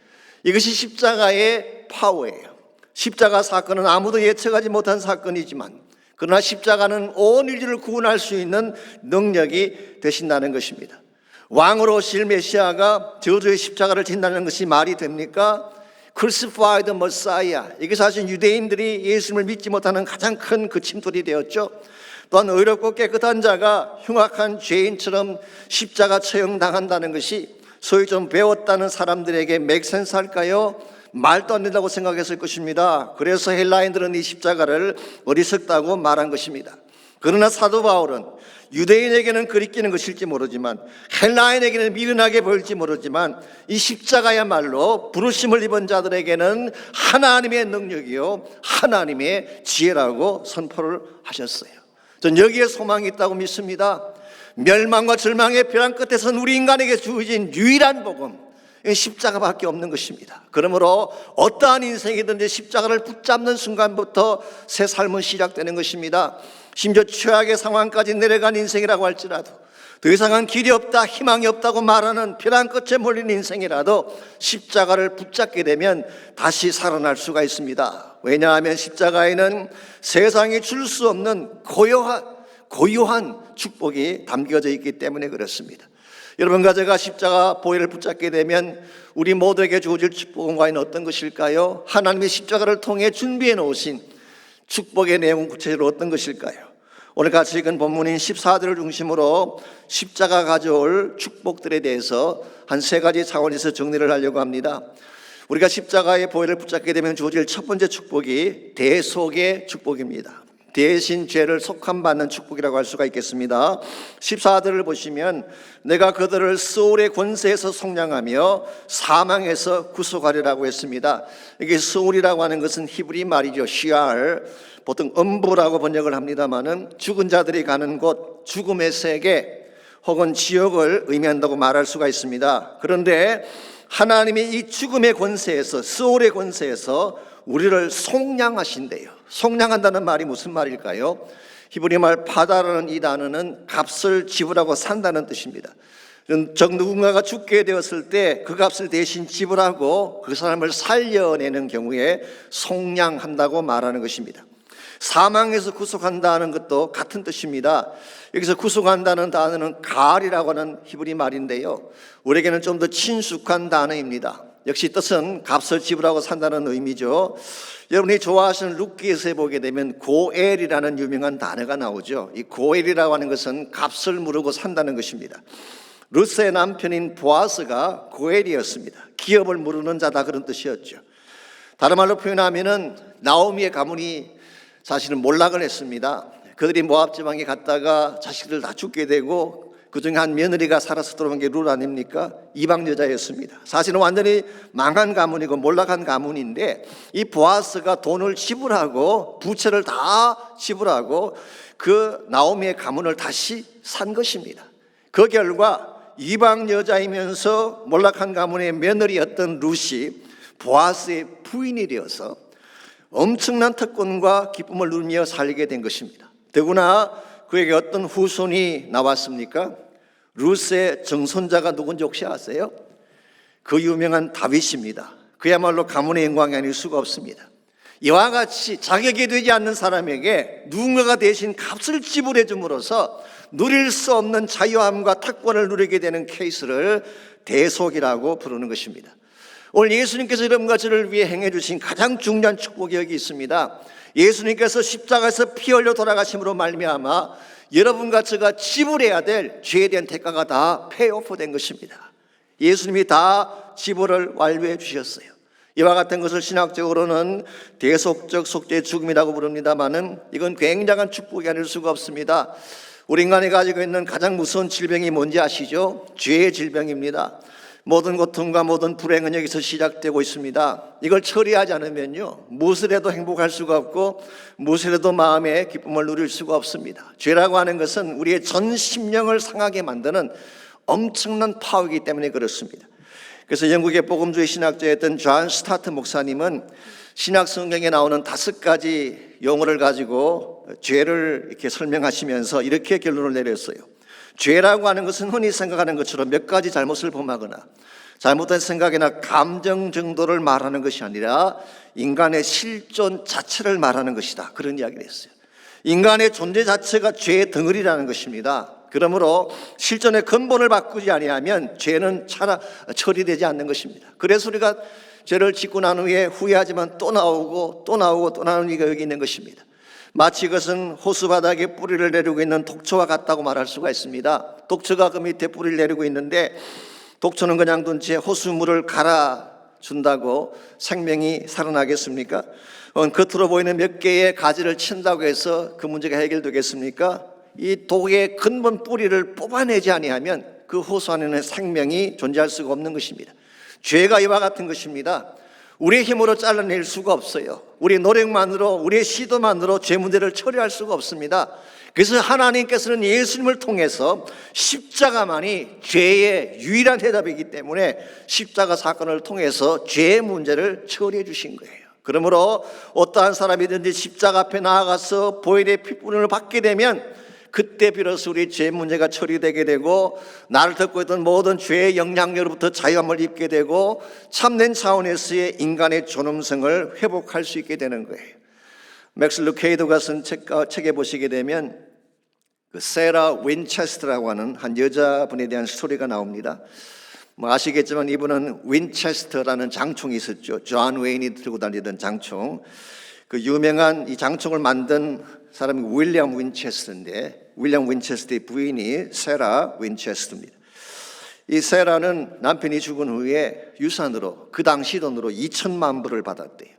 이것이 십자가의 파워예요. 십자가 사건은 아무도 예측하지 못한 사건이지만 그러나 십자가는 온 인류를 구원할 수 있는 능력이 되신다는 것입니다. 왕으로 오실 메시아가 저주의 십자가를 진다는 것이 말이 됩니까? Crucified Messiah, 이게 사실 유대인들이 예수님을 믿지 못하는 가장 큰 그 침돌이 되었죠. 또한 의롭고 깨끗한 자가 흉악한 죄인처럼 십자가 처형당한다는 것이 소위 좀 배웠다는 사람들에게 맥센스 할까요? 말도 안 된다고 생각했을 것입니다. 그래서 헬라인들은 이 십자가를 어리석다고 말한 것입니다. 그러나 사도 바울은 유대인에게는 그리끼는 것일지 모르지만 헬라인에게는 미련하게 보일지 모르지만 이 십자가야말로 부르심을 입은 자들에게는 하나님의 능력이요 하나님의 지혜라고 선포를 하셨어요. 전 여기에 소망이 있다고 믿습니다. 멸망과 절망의 벼랑 끝에선 우리 인간에게 주어진 유일한 복음, 이 십자가밖에 없는 것입니다. 그러므로 어떠한 인생이든지 십자가를 붙잡는 순간부터 새 삶은 시작되는 것입니다. 심지어 최악의 상황까지 내려간 인생이라고 할지라도, 더 이상은 길이 없다, 희망이 없다고 말하는 벼랑 끝에 몰린 인생이라도 십자가를 붙잡게 되면 다시 살아날 수가 있습니다. 왜냐하면 십자가에는 세상이 줄 수 없는 고요한 축복이 담겨져 있기 때문에 그렇습니다. 여러분과 제가 십자가 보혈을 붙잡게 되면 우리 모두에게 주어질 축복은 과연 어떤 것일까요? 하나님의 십자가를 통해 준비해 놓으신 축복의 내용은 구체적으로 어떤 것일까요? 오늘 같이 읽은 본문인 14절을 중심으로 십자가 가져올 축복들에 대해서 한 세 가지 차원에서 정리를 하려고 합니다. 우리가 십자가의 보혈을 붙잡게 되면 주어질 첫 번째 축복이 대속의 축복입니다. 대신 죄를 속함받는 축복이라고 할 수가 있겠습니다. 14절을 보시면 내가 그들을 스올의 권세에서 속량하며 사망에서 구속하리라고 했습니다. 이게 스올이라고 하는 것은 히브리 말이죠. 시알, 보통 음부라고 번역을 합니다마는 죽은 자들이 가는 곳, 죽음의 세계 혹은 지옥을 의미한다고 말할 수가 있습니다. 그런데 하나님이 이 죽음의 권세에서, 스올의 권세에서 우리를 속량하신대요. 속량한다는 말이 무슨 말일까요? 히브리 말 파다라는 이 단어는 값을 지불하고 산다는 뜻입니다. 즉 누군가가 죽게 되었을 때 그 값을 대신 지불하고 그 사람을 살려내는 경우에 속량한다고 말하는 것입니다. 사망에서 구속한다는 것도 같은 뜻입니다. 여기서 구속한다는 단어는 가알이라고 하는 히브리 말인데요, 우리에게는 좀 더 친숙한 단어입니다. 역시 뜻은 값을 지불하고 산다는 의미죠. 여러분이 좋아하시는 룻기에서에 보게 되면 고엘이라는 유명한 단어가 나오죠. 이 고엘이라고 하는 것은 값을 물고 산다는 것입니다. 룻의 남편인 보아스가 고엘이었습니다. 기업을 물으는 자다, 그런 뜻이었죠. 다른 말로 표현하면은 나오미의 가문이 사실은 몰락을 했습니다. 그들이 모압 지방에 갔다가 자식들 다 죽게 되고 그중에 한 며느리가 살아서 들어온 게 룻 아닙니까? 이방 여자였습니다. 사실은 완전히 망한 가문이고 몰락한 가문인데 이 보아스가 돈을 지불하고 부채를 다 지불하고 그 나오미의 가문을 다시 산 것입니다. 그 결과 이방 여자이면서 몰락한 가문의 며느리였던 룻이 보아스의 부인이 되어서 엄청난 특권과 기쁨을 누리며 살게 된 것입니다. 더구나 그에게 어떤 후손이 나왔습니까? 룻의 정손자가 누군지 혹시 아세요? 그 유명한 다윗입니다. 그야말로 가문의 영광이 아닐 수가 없습니다. 이와 같이 자격이 되지 않는 사람에게 누군가가 대신 값을 지불해 줌으로써 누릴 수 없는 자유함과 특권을 누리게 되는 케이스를 대속이라고 부르는 것입니다. 오늘 예수님께서 여러분과 저를 위해 행해 주신 가장 중요한 축복이 여기 있습니다. 예수님께서 십자가에서 피 흘려 돌아가심으로 말미암아 여러분과 저가 지불해야 될 죄에 대한 대가가 다 페이오프 된 것입니다. 예수님이 다 지불을 완료해 주셨어요. 이와 같은 것을 신학적으로는 대속적 속죄 죽음이라고 부릅니다마는 이건 굉장한 축복이 아닐 수가 없습니다. 우리 인간이 가지고 있는 가장 무서운 질병이 뭔지 아시죠? 죄의 질병입니다. 모든 고통과 모든 불행은 여기서 시작되고 있습니다. 이걸 처리하지 않으면요, 무엇을 해도 행복할 수가 없고 무엇을 해도 마음의 기쁨을 누릴 수가 없습니다. 죄라고 하는 것은 우리의 전 심령을 상하게 만드는 엄청난 파워이기 때문에 그렇습니다. 그래서 영국의 복음주의 신학자였던 존 스타트 목사님은 신약 성경에 나오는 5가지 용어를 가지고 죄를 이렇게 설명하시면서 이렇게 결론을 내렸어요. 죄라고 하는 것은 흔히 생각하는 것처럼 몇 가지 잘못을 범하거나 잘못된 생각이나 감정 정도를 말하는 것이 아니라 인간의 실존 자체를 말하는 것이다, 그런 이야기를 했어요. 인간의 존재 자체가 죄의 덩어리라는 것입니다. 그러므로 실존의 근본을 바꾸지 아니하면 죄는 처리되지 않는 것입니다. 그래서 우리가 죄를 짓고 난 후에 후회하지만 또 나오고 또 나오고 또 나오는 이유가 여기 있는 것입니다. 마치 그것은 호수바닥에 뿌리를 내리고 있는 독초와 같다고 말할 수가 있습니다. 독초가 그 밑에 뿌리를 내리고 있는데 독초는 그냥 둔 채 호수물을 갈아준다고 생명이 살아나겠습니까? 겉으로 보이는 몇 개의 가지를 친다고 해서 그 문제가 해결되겠습니까? 이 독의 근본 뿌리를 뽑아내지 아니하면 그 호수 안에는 생명이 존재할 수가 없는 것입니다. 죄가 이와 같은 것입니다. 우리의 힘으로 잘라낼 수가 없어요. 우리의 노력만으로, 우리의 시도만으로 죄 문제를 처리할 수가 없습니다. 그래서 하나님께서는 예수님을 통해서 십자가만이 죄의 유일한 해답이기 때문에 십자가 사건을 통해서 죄의 문제를 처리해 주신 거예요. 그러므로 어떠한 사람이든지 십자가 앞에 나아가서 보혈의 피부름을 받게 되면 그때 비로소 우리 죄 문제가 처리되게 되고 나를 덮고 있던 모든 죄의 영향력으로부터 자유함을 입게 되고 참된 차원에서의 인간의 존엄성을 회복할 수 있게 되는 거예요. 맥스 루케이도가 쓴 책에 보시게 되면 그 세라 윈체스터라고 하는 한 여자분에 대한 스토리가 나옵니다. 뭐 아시겠지만 이분은 윈체스터라는 장총이 있었죠. 존 웨인이 들고 다니던 장총. 그 유명한 이 장총을 만든 사람이 윌리엄 윈체스터인데 윌리엄 윈체스터의 부인이 세라 윈체스터입니다. 이 세라는 남편이 죽은 후에 유산으로 그 당시 돈으로 2천만 불을 받았대요.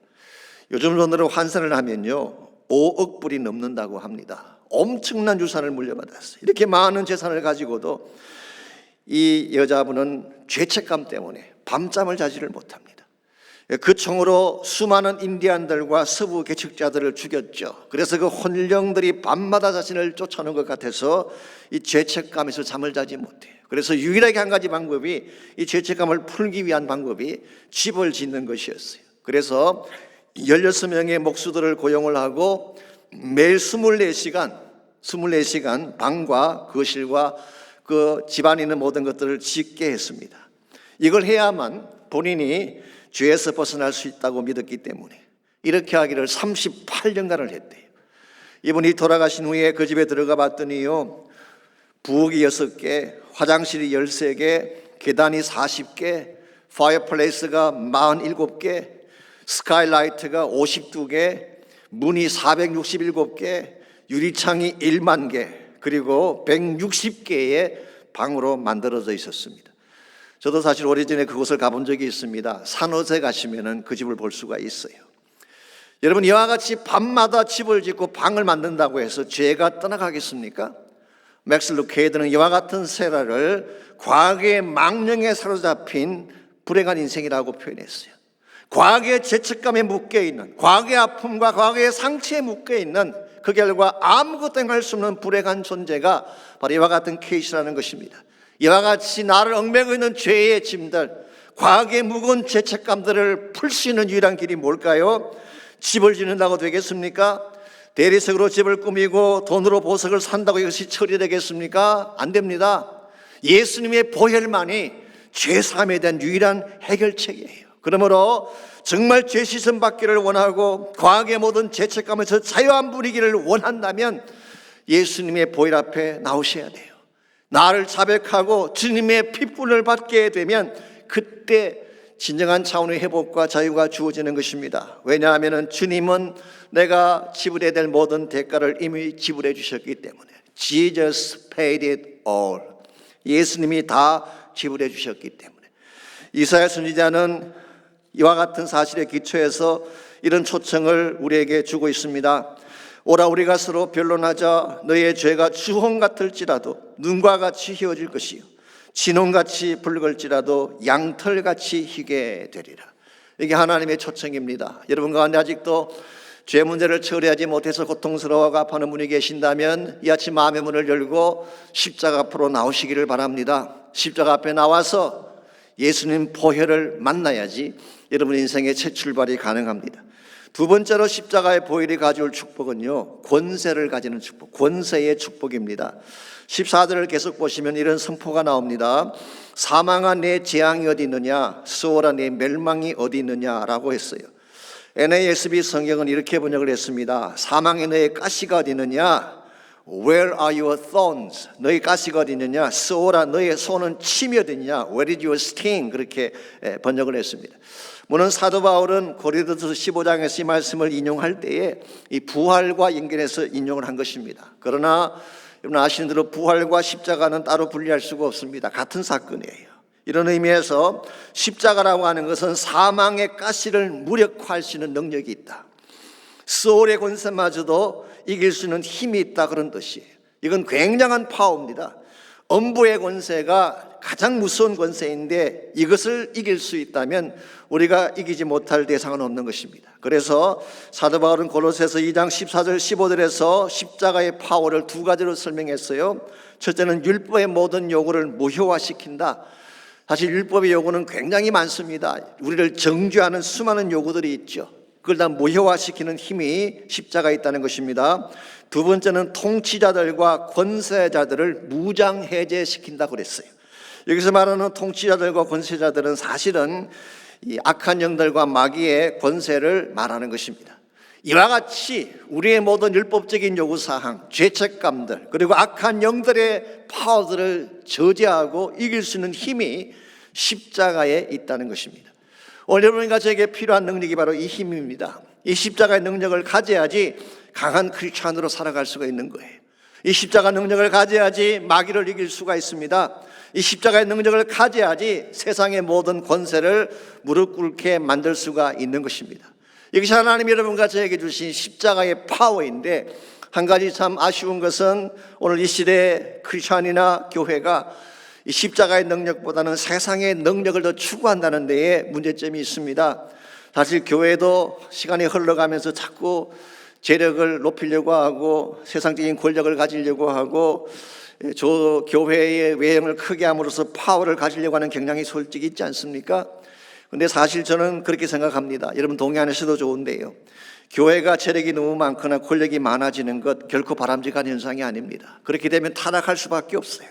요즘 돈으로 환산을 하면요 5억 불이 넘는다고 합니다. 엄청난 유산을 물려받았어요. 이렇게 많은 재산을 가지고도 이 여자분은 죄책감 때문에 밤잠을 자지를 못합니다. 그 총으로 수많은 인디안들과 서부 개척자들을 죽였죠. 그래서 그 혼령들이 밤마다 자신을 쫓아오는 것 같아서 이 죄책감에서 잠을 자지 못해요. 그래서 유일하게 한 가지 방법이 이 죄책감을 풀기 위한 방법이 집을 짓는 것이었어요. 그래서 16명의 목수들을 고용을 하고 매일 24시간 방과 거실과 그 집안에 있는 모든 것들을 짓게 했습니다. 이걸 해야만 본인이 죄에서 벗어날 수 있다고 믿었기 때문에 이렇게 하기를 38년간을 했대요. 이분이 돌아가신 후에 그 집에 들어가 봤더니요 부엌이 6개, 화장실이 13개, 계단이 40개, 파이어플레이스가 47개, 스카이라이트가 52개, 문이 467개, 유리창이 1만 개, 그리고 160개의 방으로 만들어져 있었습니다. 저도 사실 오래전에 그곳을 가본 적이 있습니다. 산호세 가시면은 그 집을 볼 수가 있어요. 여러분 이와 같이 밤마다 집을 짓고 방을 만든다고 해서 죄가 떠나가겠습니까? 맥스 루케이드는 이와 같은 세라를 과거의 망령에 사로잡힌 불행한 인생이라고 표현했어요. 과거의 죄책감에 묶여있는, 과거의 아픔과 과거의 상처에 묶여있는 그 결과 아무것도 행할 수 없는 불행한 존재가 바로 이와 같은 케이스라는 것입니다. 이와 같이 나를 얽매고 있는 죄의 짐들, 과거의 무거운 죄책감들을 풀 수 있는 유일한 길이 뭘까요? 집을 짓는다고 되겠습니까? 대리석으로 집을 꾸미고 돈으로 보석을 산다고 이것이 처리되겠습니까? 안 됩니다. 예수님의 보혈만이 죄사함에 대한 유일한 해결책이에요. 그러므로 정말 죄 씻음 받기를 원하고 과거의 모든 죄책감에서 자유함 부리기를 원한다면 예수님의 보혈 앞에 나오셔야 돼요. 나를 자백하고 주님의 피분을 받게 되면 그때 진정한 차원의 회복과 자유가 주어지는 것입니다. 왜냐하면 주님은 내가 지불해야 될 모든 대가를 이미 지불해 주셨기 때문에 Jesus paid it all. 예수님이 다 지불해 주셨기 때문에 이사야 선지자는 이와 같은 사실에 기초해서 이런 초청을 우리에게 주고 있습니다. 오라 우리가 서로 변론하자. 너의 죄가 주홍 같을지라도 눈과 같이 희어질 것이요 진홍같이 붉을지라도 양털같이 희게 되리라. 이게 하나님의 초청입니다. 여러분 가운데 아직도 죄 문제를 처리하지 못해서 고통스러워가 아파하는 분이 계신다면 이 아침 마음의 문을 열고 십자가 앞으로 나오시기를 바랍니다. 십자가 앞에 나와서 예수님 보혈을 만나야지 여러분 인생의 새 출발이 가능합니다. 두 번째로 십자가의 보혈이 가져올 축복은요 권세를 가지는 축복, 권세의 축복입니다. 14절을 계속 보시면 이런 선포가 나옵니다. 사망아 내 재앙이 어디 있느냐, 수월아 내 멸망이 어디 있느냐라고 했어요. NASB 성경은 이렇게 번역을 했습니다. 사망의 너의 가시가 어디 있느냐, Where are your thorns? 너의 가시가 어디 있느냐, 수월아 너의 손은 침이 어디 있느냐, Where is your sting? 그렇게 번역을 했습니다. 물론 사도 바울은 고린도서 15장에서 이 말씀을 인용할 때에 이 부활과 연결해서 인용을 한 것입니다. 그러나 여러분 아시는 대로 부활과 십자가는 따로 분리할 수가 없습니다. 같은 사건이에요. 이런 의미에서 십자가라고 하는 것은 사망의 가시를 무력화할 수 있는 능력이 있다. 스올의 권세마저도 이길 수 있는 힘이 있다, 그런 뜻이에요. 이건 굉장한 파워입니다. 음부의 권세가 가장 무서운 권세인데 이것을 이길 수 있다면 우리가 이기지 못할 대상은 없는 것입니다. 그래서 사도 바울은 골로새서 2장 14절 15절에서 십자가의 파워를 두 가지로 설명했어요. 첫째는 율법의 모든 요구를 무효화시킨다. 사실 율법의 요구는 굉장히 많습니다. 우리를 정죄하는 수많은 요구들이 있죠. 그걸 다 무효화시키는 힘이 십자가에 있다는 것입니다. 두 번째는 통치자들과 권세자들을 무장해제시킨다고 그랬어요. 여기서 말하는 통치자들과 권세자들은 사실은 이 악한 영들과 마귀의 권세를 말하는 것입니다. 이와 같이 우리의 모든 율법적인 요구사항, 죄책감들, 그리고 악한 영들의 파워들을 저지하고 이길 수 있는 힘이 십자가에 있다는 것입니다. 오늘 여러분과 저에게 필요한 능력이 바로 이 힘입니다. 이 십자가의 능력을 가져야지 강한 크리스찬으로 살아갈 수가 있는 거예요. 이 십자가 능력을 가져야지 마귀를 이길 수가 있습니다. 이 십자가의 능력을 가져야지 세상의 모든 권세를 무릎 꿇게 만들 수가 있는 것입니다. 이것이 하나님이 여러분과 저에게 주신 십자가의 파워인데, 한 가지 참 아쉬운 것은 오늘 이 시대의 크리스찬이나 교회가 이 십자가의 능력보다는 세상의 능력을 더 추구한다는 데에 문제점이 있습니다. 사실 교회도 시간이 흘러가면서 자꾸 재력을 높이려고 하고 세상적인 권력을 가지려고 하고 저 교회의 외형을 크게 함으로써 파워를 가지려고 하는 경향이 솔직히 있지 않습니까? 근데 사실 저는 그렇게 생각합니다. 여러분 동의하셔도 좋은데요, 교회가 재력이 너무 많거나 권력이 많아지는 것 결코 바람직한 현상이 아닙니다. 그렇게 되면 타락할 수밖에 없어요.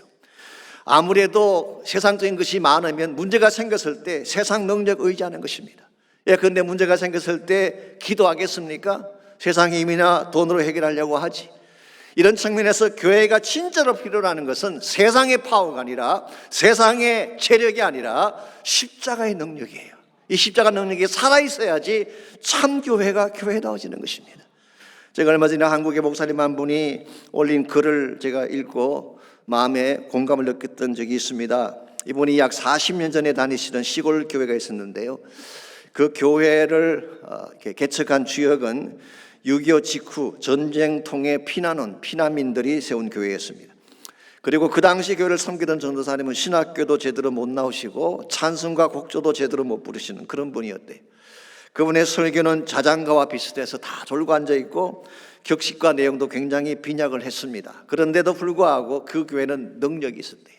아무래도 세상적인 것이 많으면 문제가 생겼을 때 세상 능력 의지하는 것입니다. 그런데 문제가 생겼을 때 기도하겠습니까? 세상의 힘이나 돈으로 해결하려고 하지. 이런 측면에서 교회가 진짜로 필요로 하는 것은 세상의 파워가 아니라, 세상의 재력이 아니라 십자가의 능력이에요. 이 십자가 능력이 살아있어야지 참 교회가 교회다워지는 것입니다. 제가 얼마 전에 한국의 목사님 한 분이 올린 글을 제가 읽고 마음에 공감을 느꼈던 적이 있습니다. 이분이 약 40년 전에 다니시던 시골 교회가 있었는데요, 그 교회를 개척한 주역은 6.25 직후 전쟁 통해 피난온 피난민들이 세운 교회였습니다. 그리고 그 당시 교회를 섬기던 전도사님은 신학교도 제대로 못 나오시고 찬송가 곡조도 제대로 못 부르시는 그런 분이었대요. 그분의 설교는 자장가와 비슷해서 다 졸고 앉아있고 격식과 내용도 굉장히 빈약을 했습니다. 그런데도 불구하고 그 교회는 능력이 있었대요.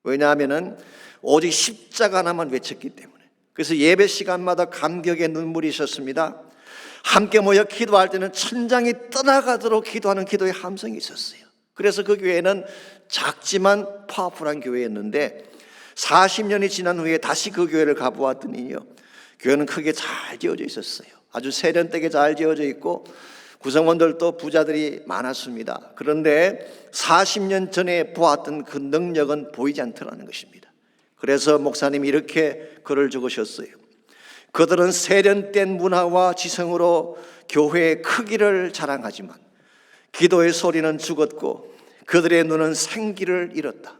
왜냐하면 오직 십자가 하나만 외쳤기 때문에. 그래서 예배 시간마다 감격의 눈물이 있었습니다. 함께 모여 기도할 때는 천장이 떠나가도록 기도하는 기도의 함성이 있었어요. 그래서 그 교회는 작지만 파워풀한 교회였는데 40년이 지난 후에 다시 그 교회를 가보았더니요, 교회는 크게 잘 지어져 있었어요. 아주 세련되게 잘 지어져 있고 구성원들도 부자들이 많았습니다. 그런데 40년 전에 보았던 그 능력은 보이지 않더라는 것입니다. 그래서 목사님이 이렇게 글을 적으셨어요. 그들은 세련된 문화와 지성으로 교회의 크기를 자랑하지만 기도의 소리는 죽었고 그들의 눈은 생기를 잃었다.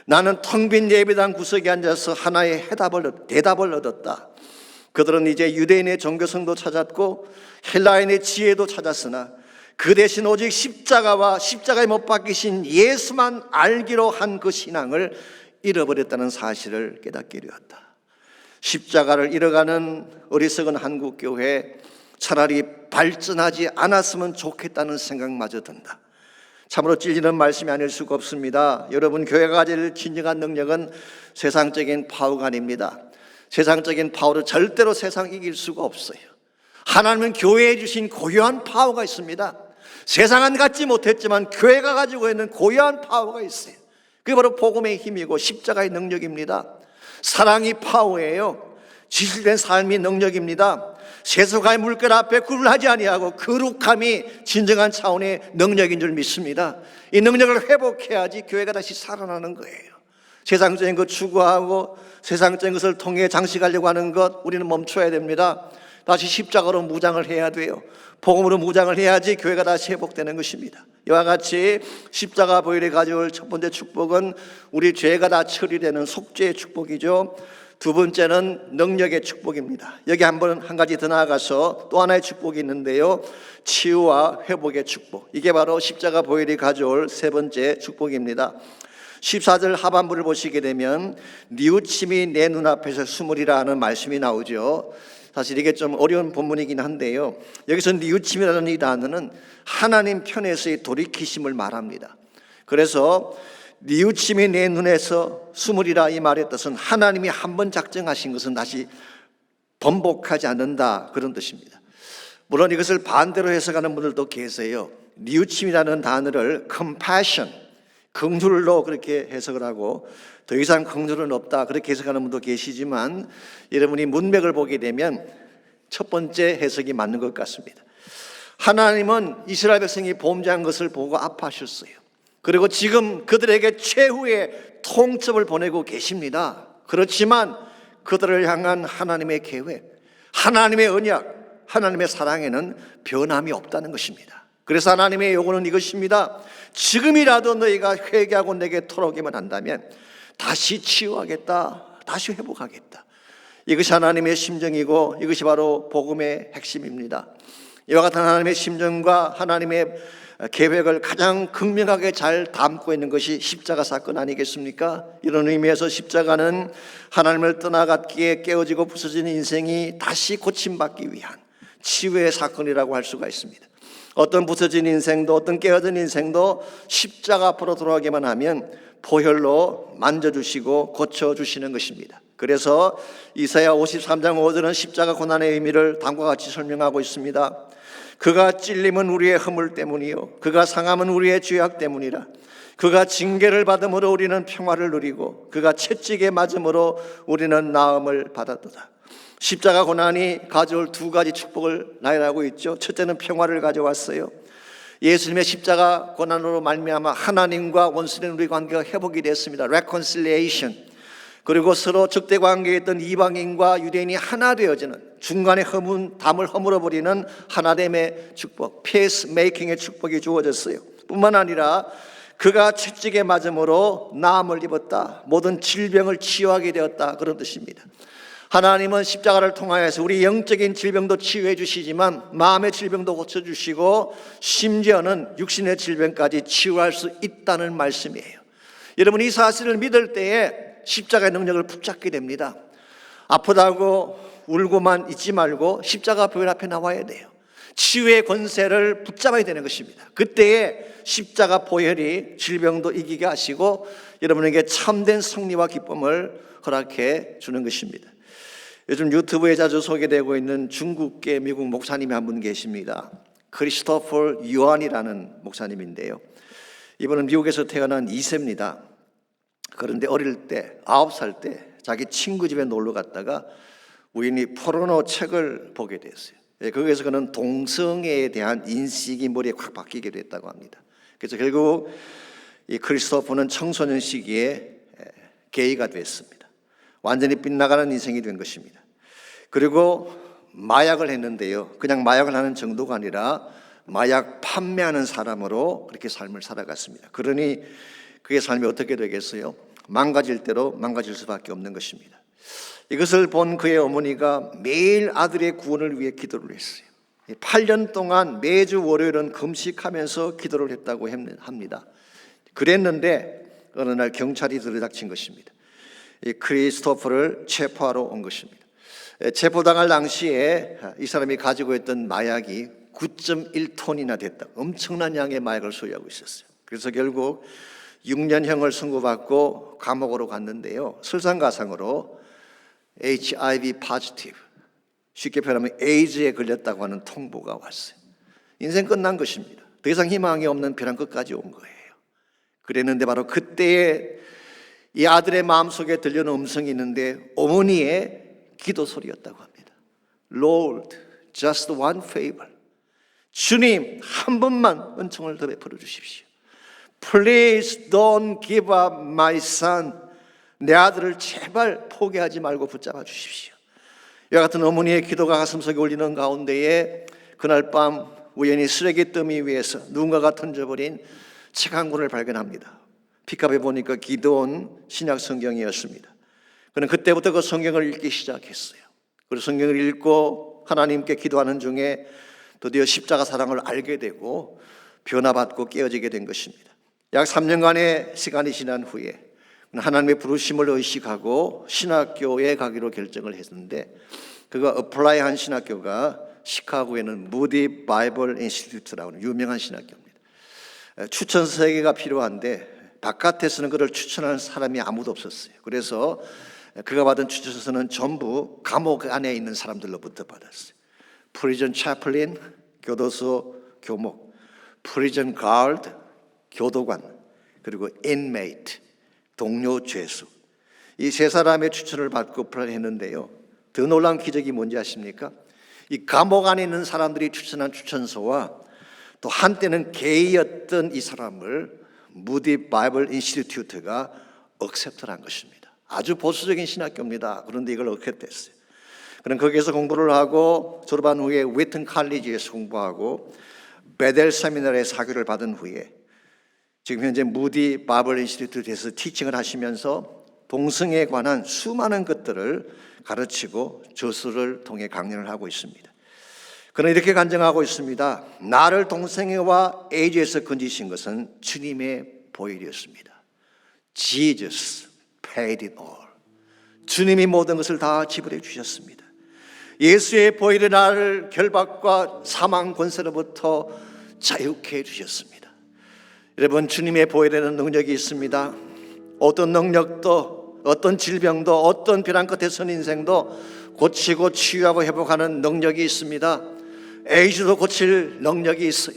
나는 텅 빈 예배당 구석에 앉아서 하나의 대답을 얻었다. 그들은 이제 유대인의 종교성도 찾았고 헬라인의 지혜도 찾았으나 그 대신 오직 십자가와 십자가에 못 박히신 예수만 알기로 한 그 신앙을 잃어버렸다는 사실을 깨닫게 되었다. 십자가를 잃어가는 어리석은 한국교회, 차라리 발전하지 않았으면 좋겠다는 생각마저 든다. 참으로 찔리는 말씀이 아닐 수가 없습니다. 여러분, 교회가 가질 진정한 능력은 세상적인 파워가 아닙니다. 세상적인 파워를 절대로 세상 이길 수가 없어요. 하나님은 교회에 주신 고유한 파워가 있습니다. 세상은 갖지 못했지만 교회가 가지고 있는 고유한 파워가 있어요. 그게 바로 복음의 힘이고 십자가의 능력입니다. 사랑이 파워예요. 지실된 삶이 능력입니다. 세속의 물결 앞에 굴하지 아니하고 거룩함이 진정한 차원의 능력인 줄 믿습니다. 이 능력을 회복해야지 교회가 다시 살아나는 거예요. 세상적인 것 추구하고 세상적인 것을 통해 장식하려고 하는 것 우리는 멈춰야 됩니다. 다시 십자가로 무장을 해야 돼요. 복음으로 무장을 해야지 교회가 다시 회복되는 것입니다. 이와 같이 십자가 보혈이 가져올 첫 번째 축복은 우리 죄가 다 처리되는 속죄의 축복이죠. 두 번째는 능력의 축복입니다. 여기 한 가지 더 나아가서 또 하나의 축복이 있는데요, 치유와 회복의 축복. 이게 바로 십자가 보혈이 가져올 세 번째 축복입니다. 14절 하반부를 보시게 되면 뉘우침이 내 눈앞에서 숨으리라 하는 말씀이 나오죠. 사실 이게 좀 어려운 본문이긴 한데요, 여기서 뉘우침이라는 이 단어는 하나님 편에서의 돌이키심을 말합니다. 그래서 뉘우침이 내 눈에서 숨으리라 이 말의 뜻은 하나님이 한번 작정하신 것은 다시 번복하지 않는다, 그런 뜻입니다. 물론 이것을 반대로 해석하는 분들도 계세요. 뉘우침이라는 단어를 compassion, 긍휼로 그렇게 해석을 하고 더 이상 긍휼은 없다, 그렇게 해석하는 분도 계시지만 여러분이 문맥을 보게 되면 첫 번째 해석이 맞는 것 같습니다. 하나님은 이스라엘 백성이 범죄한 것을 보고 아파하셨어요. 그리고 지금 그들에게 최후의 통첩을 보내고 계십니다. 그렇지만 그들을 향한 하나님의 계획, 하나님의 언약, 하나님의 사랑에는 변함이 없다는 것입니다. 그래서 하나님의 요구는 이것입니다. 지금이라도 너희가 회개하고 내게 돌아오기만 한다면 다시 치유하겠다, 다시 회복하겠다. 이것이 하나님의 심정이고 이것이 바로 복음의 핵심입니다. 이와 같은 하나님의 심정과 하나님의 계획을 가장 극명하게 잘 담고 있는 것이 십자가 사건 아니겠습니까? 이런 의미에서 십자가는 하나님을 떠나갔기에 깨어지고 부서진 인생이 다시 고침받기 위한 치유의 사건이라고 할 수가 있습니다. 어떤 부서진 인생도 어떤 깨어진 인생도 십자가 앞으로 돌아가기만 하면 보혈로 만져주시고 고쳐주시는 것입니다. 그래서 이사야 53장 5절은 십자가 고난의 의미를 다음과 같이 설명하고 있습니다. 그가 찔림은 우리의 허물 때문이요 그가 상함은 우리의 죄악 때문이라. 그가 징계를 받음으로 우리는 평화를 누리고 그가 채찍에 맞음으로 우리는 나음을 받았도다. 십자가 고난이 가져올 두 가지 축복을 나열하고 있죠. 첫째는 평화를 가져왔어요. 예수님의 십자가 고난으로 말미암아 하나님과 원수된 우리 관계가 회복이 됐습니다. reconciliation. 그리고 서로 적대 관계에 있던 이방인과 유대인이 하나 되어지는, 중간에 담을 허물어버리는 하나됨의 축복, peacemaking의 축복이 주어졌어요. 뿐만 아니라 그가 채찍에 맞음으로 나음을 입었다, 모든 질병을 치유하게 되었다, 그런 뜻입니다. 하나님은 십자가를 통하여서 우리 영적인 질병도 치유해 주시지만 마음의 질병도 고쳐주시고 심지어는 육신의 질병까지 치유할 수 있다는 말씀이에요. 여러분, 이 사실을 믿을 때에 십자가의 능력을 붙잡게 됩니다. 아프다고 울고만 있지 말고 십자가 보혈 앞에 나와야 돼요. 치유의 권세를 붙잡아야 되는 것입니다. 그때에 십자가 보혈이 질병도 이기게 하시고 여러분에게 참된 승리와 기쁨을 허락해 주는 것입니다. 요즘 유튜브에 자주 소개되고 있는 중국계 미국 목사님이 한 분 계십니다. 크리스토퍼 유안이라는 목사님인데요, 이분은 미국에서 태어난 2세입니다. 그런데 어릴 때 9살 때 자기 친구 집에 놀러 갔다가 우연히 포르노 책을 보게 됐어요. 거기에서 그는 동성애에 대한 인식이 머리에 확 바뀌게 됐다고 합니다. 그래서 결국 이 크리스토퍼는 청소년 시기에 게이가 됐습니다. 완전히 빗나가는 인생이 된 것입니다. 그리고 마약을 했는데요, 그냥 마약을 하는 정도가 아니라 마약 판매하는 사람으로 그렇게 삶을 살아갔습니다. 그러니 그의 삶이 어떻게 되겠어요? 망가질 대로 망가질 수밖에 없는 것입니다. 이것을 본 그의 어머니가 매일 아들의 구원을 위해 기도를 했어요. 8년 동안 매주 월요일은 금식하면서 기도를 했다고 합니다. 그랬는데 어느 날 경찰이 들이닥친 것입니다. 이 크리스토퍼를 체포하러 온 것입니다. 체포당할 당시에 이 사람이 가지고 있던 마약이 9.1톤이나 됐다. 엄청난 양의 마약을 소유하고 있었어요. 그래서 결국 6년형을 선고받고 감옥으로 갔는데요, 설상가상으로 HIV 포지티브, 쉽게 표현하면 에이즈에 걸렸다고 하는 통보가 왔어요. 인생 끝난 것입니다. 더 이상 희망이 없는 벼랑 끝까지 온 거예요. 그랬는데 바로 그때에 이 아들의 마음속에 들려오는 음성이 있는데 어머니의 기도 소리였다고 합니다. Lord, just one favor. 주님, 한 번만 은총을 더 베풀어 주십시오. Please don't give up my son. 내 아들을 제발 포기하지 말고 붙잡아 주십시오. 이와 같은 어머니의 기도가 가슴속에 울리는 가운데에 그날 밤 우연히 쓰레기 더미 위에서 누군가가 던져버린 책 한 권을 발견합니다. 픽업해 보니까 기드온 신약 성경이었습니다. 그는 그때부터 그 성경을 읽기 시작했어요. 그리고 성경을 읽고 하나님께 기도하는 중에 드디어 십자가 사랑을 알게 되고 변화받고 깨어지게 된 것입니다. 약 3년간의 시간이 지난 후에 하나님의 부르심을 의식하고 신학교에 가기로 결정을 했는데, 그가 어플라이한 신학교가 시카고에는 무디 바이블 인스티튜트라고 하는 유명한 신학교입니다. 추천서 3개가 필요한데 바깥에서는 그를 추천하는 사람이 아무도 없었어요. 그래서 그가 받은 추천서는 전부 감옥 안에 있는 사람들로부터 받았어요. 프리전 차플린, 교도소 교목, 프리전 가드, 교도관, 그리고 인메이트, 동료 죄수, 이 3사람의 추천을 받고 플랜했는데요. 더 놀라운 기적이 뭔지 아십니까? 이 감옥 안에 있는 사람들이 추천한 추천서와 또 한때는 게이였던 이 사람을 무디 바이블 인스티튜트가 억셉트한 것입니다. 아주 보수적인 신학교입니다. 그런데 이걸 억셉트했어요. 그럼 거기에서 공부를 하고 졸업한 후에 위튼 칼리지에서 공부하고 베델 세미나리에 사교를 받은 후에 지금 현재 무디 바이블 인스티튜트에서 티칭을 하시면서 동성애에 관한 수많은 것들을 가르치고 저서를 통해 강연을 하고 있습니다. 그는 이렇게 간증하고 있습니다. 나를 동성애와 에이즈에서 건지신 것은 주님의 보혈이었습니다. Jesus paid it all. 주님이 모든 것을 다 지불해 주셨습니다. 예수의 보혈이 나를 결박과 사망 권세로부터 자유케 해주셨습니다. 여러분, 주님의 보혈에는 능력이 있습니다. 어떤 능력도, 어떤 질병도, 어떤 벼랑 끝에 선 인생도 고치고 치유하고 회복하는 능력이 있습니다. 에이즈도 고칠 능력이 있어요.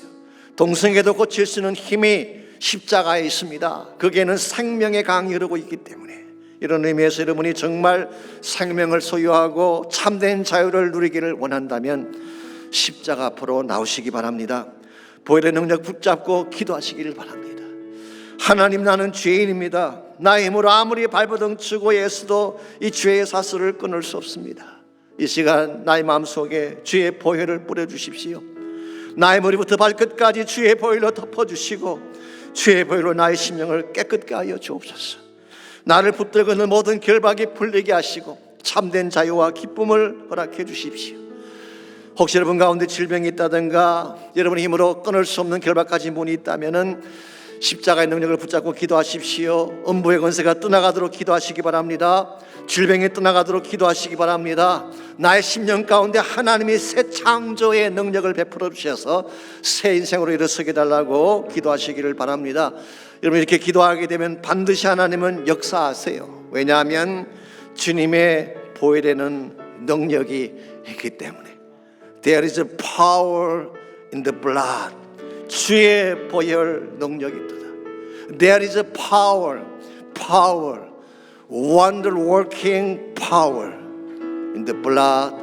동성애도 고칠 수 있는 힘이 십자가에 있습니다. 거기에는 생명의 강이 흐르고 있기 때문에 이런 의미에서 여러분이 정말 생명을 소유하고 참된 자유를 누리기를 원한다면 십자가 앞으로 나오시기 바랍니다. 보혈의 능력 붙잡고 기도하시기를 바랍니다. 하나님, 나는 죄인입니다. 나의 힘으로 아무리 발버둥 치고 예수도 이 죄의 사슬을 끊을 수 없습니다. 이 시간 나의 마음속에 주의 보혈을 뿌려주십시오. 나의 머리부터 발끝까지 주의 보혈로 덮어주시고 주의 보혈로 나의 심령을 깨끗게 하여 주옵소서. 나를 붙들고 있는 모든 결박이 풀리게 하시고 참된 자유와 기쁨을 허락해 주십시오. 혹시 여러분 가운데 질병이 있다든가 여러분의 힘으로 끊을 수 없는 결박 가진 분이 있다면은 십자가의 능력을 붙잡고 기도하십시오. 음부의 권세가 떠나가도록 기도하시기 바랍니다. 질병이 떠나가도록 기도하시기 바랍니다. 나의 심령 가운데 하나님이 새 창조의 능력을 베풀어 주셔서 새 인생으로 일어서게 달라고 기도하시기를 바랍니다. 여러분, 이렇게 기도하게 되면 반드시 하나님은 역사하세요. 왜냐하면 주님의 보혈에는 능력이 있기 때문에. There is a power in the blood. 주의 보혈 능력이 있다. There is a power, wonder working power in the blood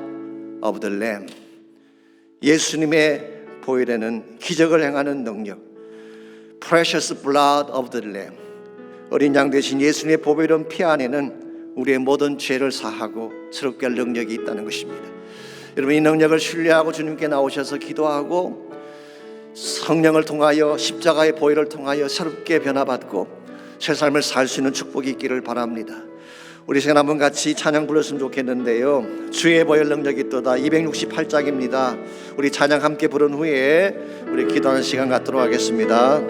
of the Lamb. 예수님의 보혈에는 기적을 행하는 능력, precious blood of the Lamb. 어린 양 대신 예수님의 보혈은 피 안에는 우리의 모든 죄를 사하고 새롭게 할 능력이 있다는 것입니다. 여러분, 이 능력을 신뢰하고 주님께 나오셔서 기도하고 성령을 통하여 십자가의 보혈을 통하여 새롭게 변화받고 새 삶을 살 수 있는 축복이 있기를 바랍니다. 우리 시간 한번 같이 찬양 불렀으면 좋겠는데요. 주의 보혈 능력이 있도다 268장입니다. 우리 찬양 함께 부른 후에 우리 기도하는 시간 갖도록 하겠습니다.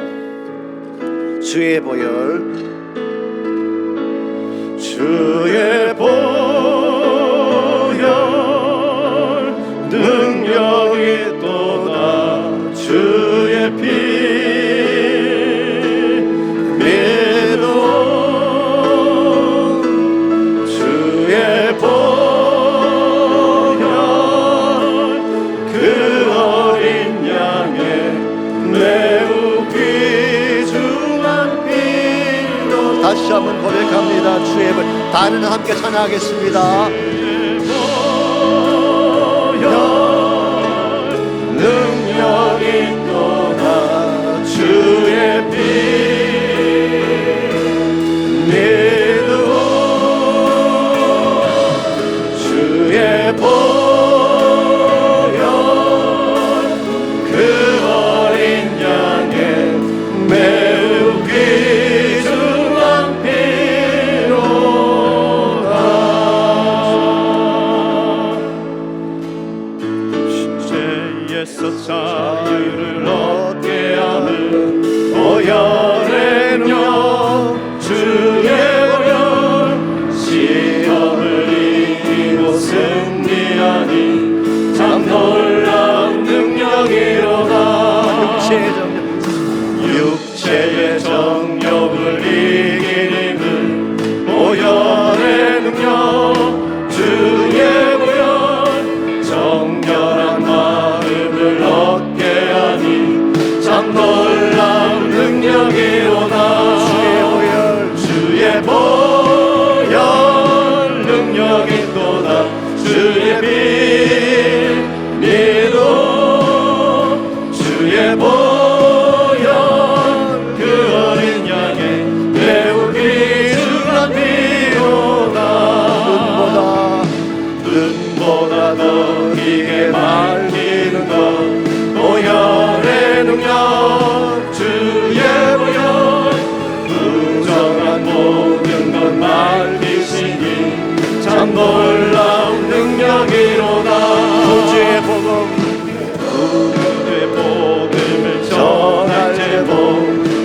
주의 보혈, 주의 보혈 능력이 있도다 주의 피 다시 한번 고백합니다. 주의 보혈, 다른 함께 찬양하겠습니다. 능력이 있도다 주의 피 믿으오 주의 보혈 그 어린 양의 매우 귀중한 피로다. 놀라운 능력이로다 주의 보혈 능력이 또다 주의 빛 믿음 주의 보혈 그 어린 양의 매우 귀중한 피로다 눈보다 더 기게 말리는 것 보혈의 능력 주의 보혈 부정한 모든 것 말리시니 참 놀라운 능력이로다 구주의 복음 구주의 복음을 전할 제복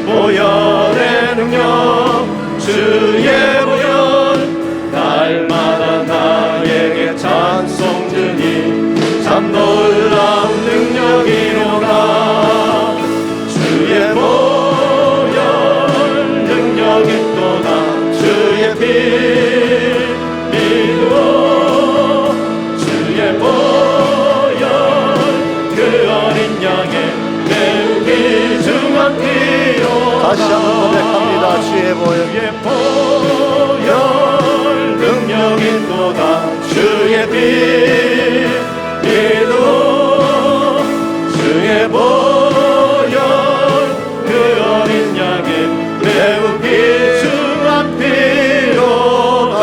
보혈의 능력 주의 보혈 날마다 나에게 찬송 주니 참 놀라운 능력이로다 주의 보혈 능력이 또다 주의 빛 믿어 주의 보혈 그 어린 양의 매우 귀중한 피로 다시 한번 고백합니다. 주의 보혈 능력이 또다 주의 빛 믿어 주의 보혈 그 어린 양의 매우 귀중한 피로다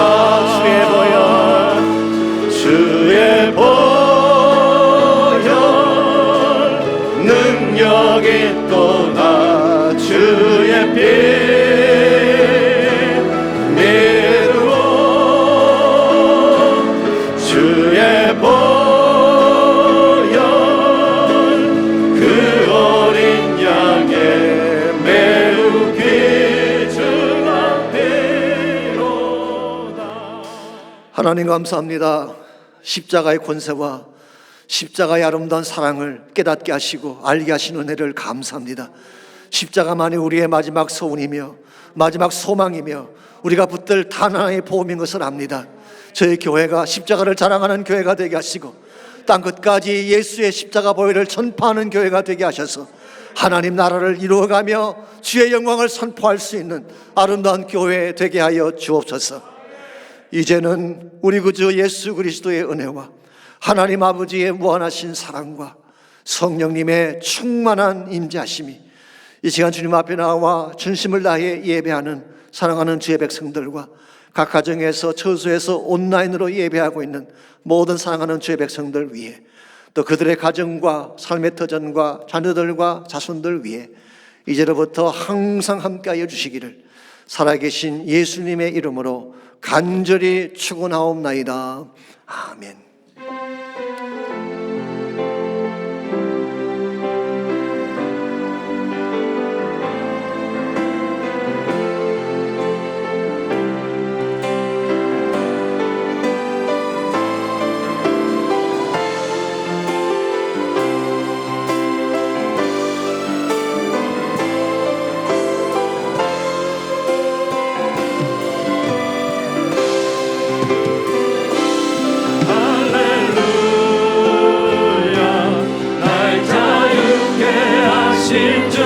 주의 보혈 능력이 또다 주의 빛 믿어 주의 보혈 그 어린 양의 매우 귀중한 피로다 하나님 감사합니다. 십자가의 권세와 십자가의 아름다운 사랑을 깨닫게 하시고 알게 하신 은혜를 감사합니다. 십자가만이 우리의 마지막 소원이며 마지막 소망이며 우리가 붙들 단 하나의 보험인 것을 압니다. 저희 교회가 십자가를 자랑하는 교회가 되게 하시고 땅끝까지 예수의 십자가 보혈을 전파하는 교회가 되게 하셔서 하나님 나라를 이루어가며 주의 영광을 선포할 수 있는 아름다운 교회 되게 하여 주옵소서. 이제는 우리 구주 예수 그리스도의 은혜와 하나님 아버지의 무한하신 사랑과 성령님의 충만한 임재하심이 이 시간 주님 앞에 나와 전심을 다해 예배하는 사랑하는 주의 백성들과 각 가정에서 처소에서 온라인으로 예배하고 있는 모든 사랑하는 주의 백성들 위해 또 그들의 가정과 삶의 터전과 자녀들과 자손들 위해 이제로부터 항상 함께하여 주시기를 살아계신 예수님의 이름으로 간절히 축원하옵나이다. 아멘. 날 자유케 하신 주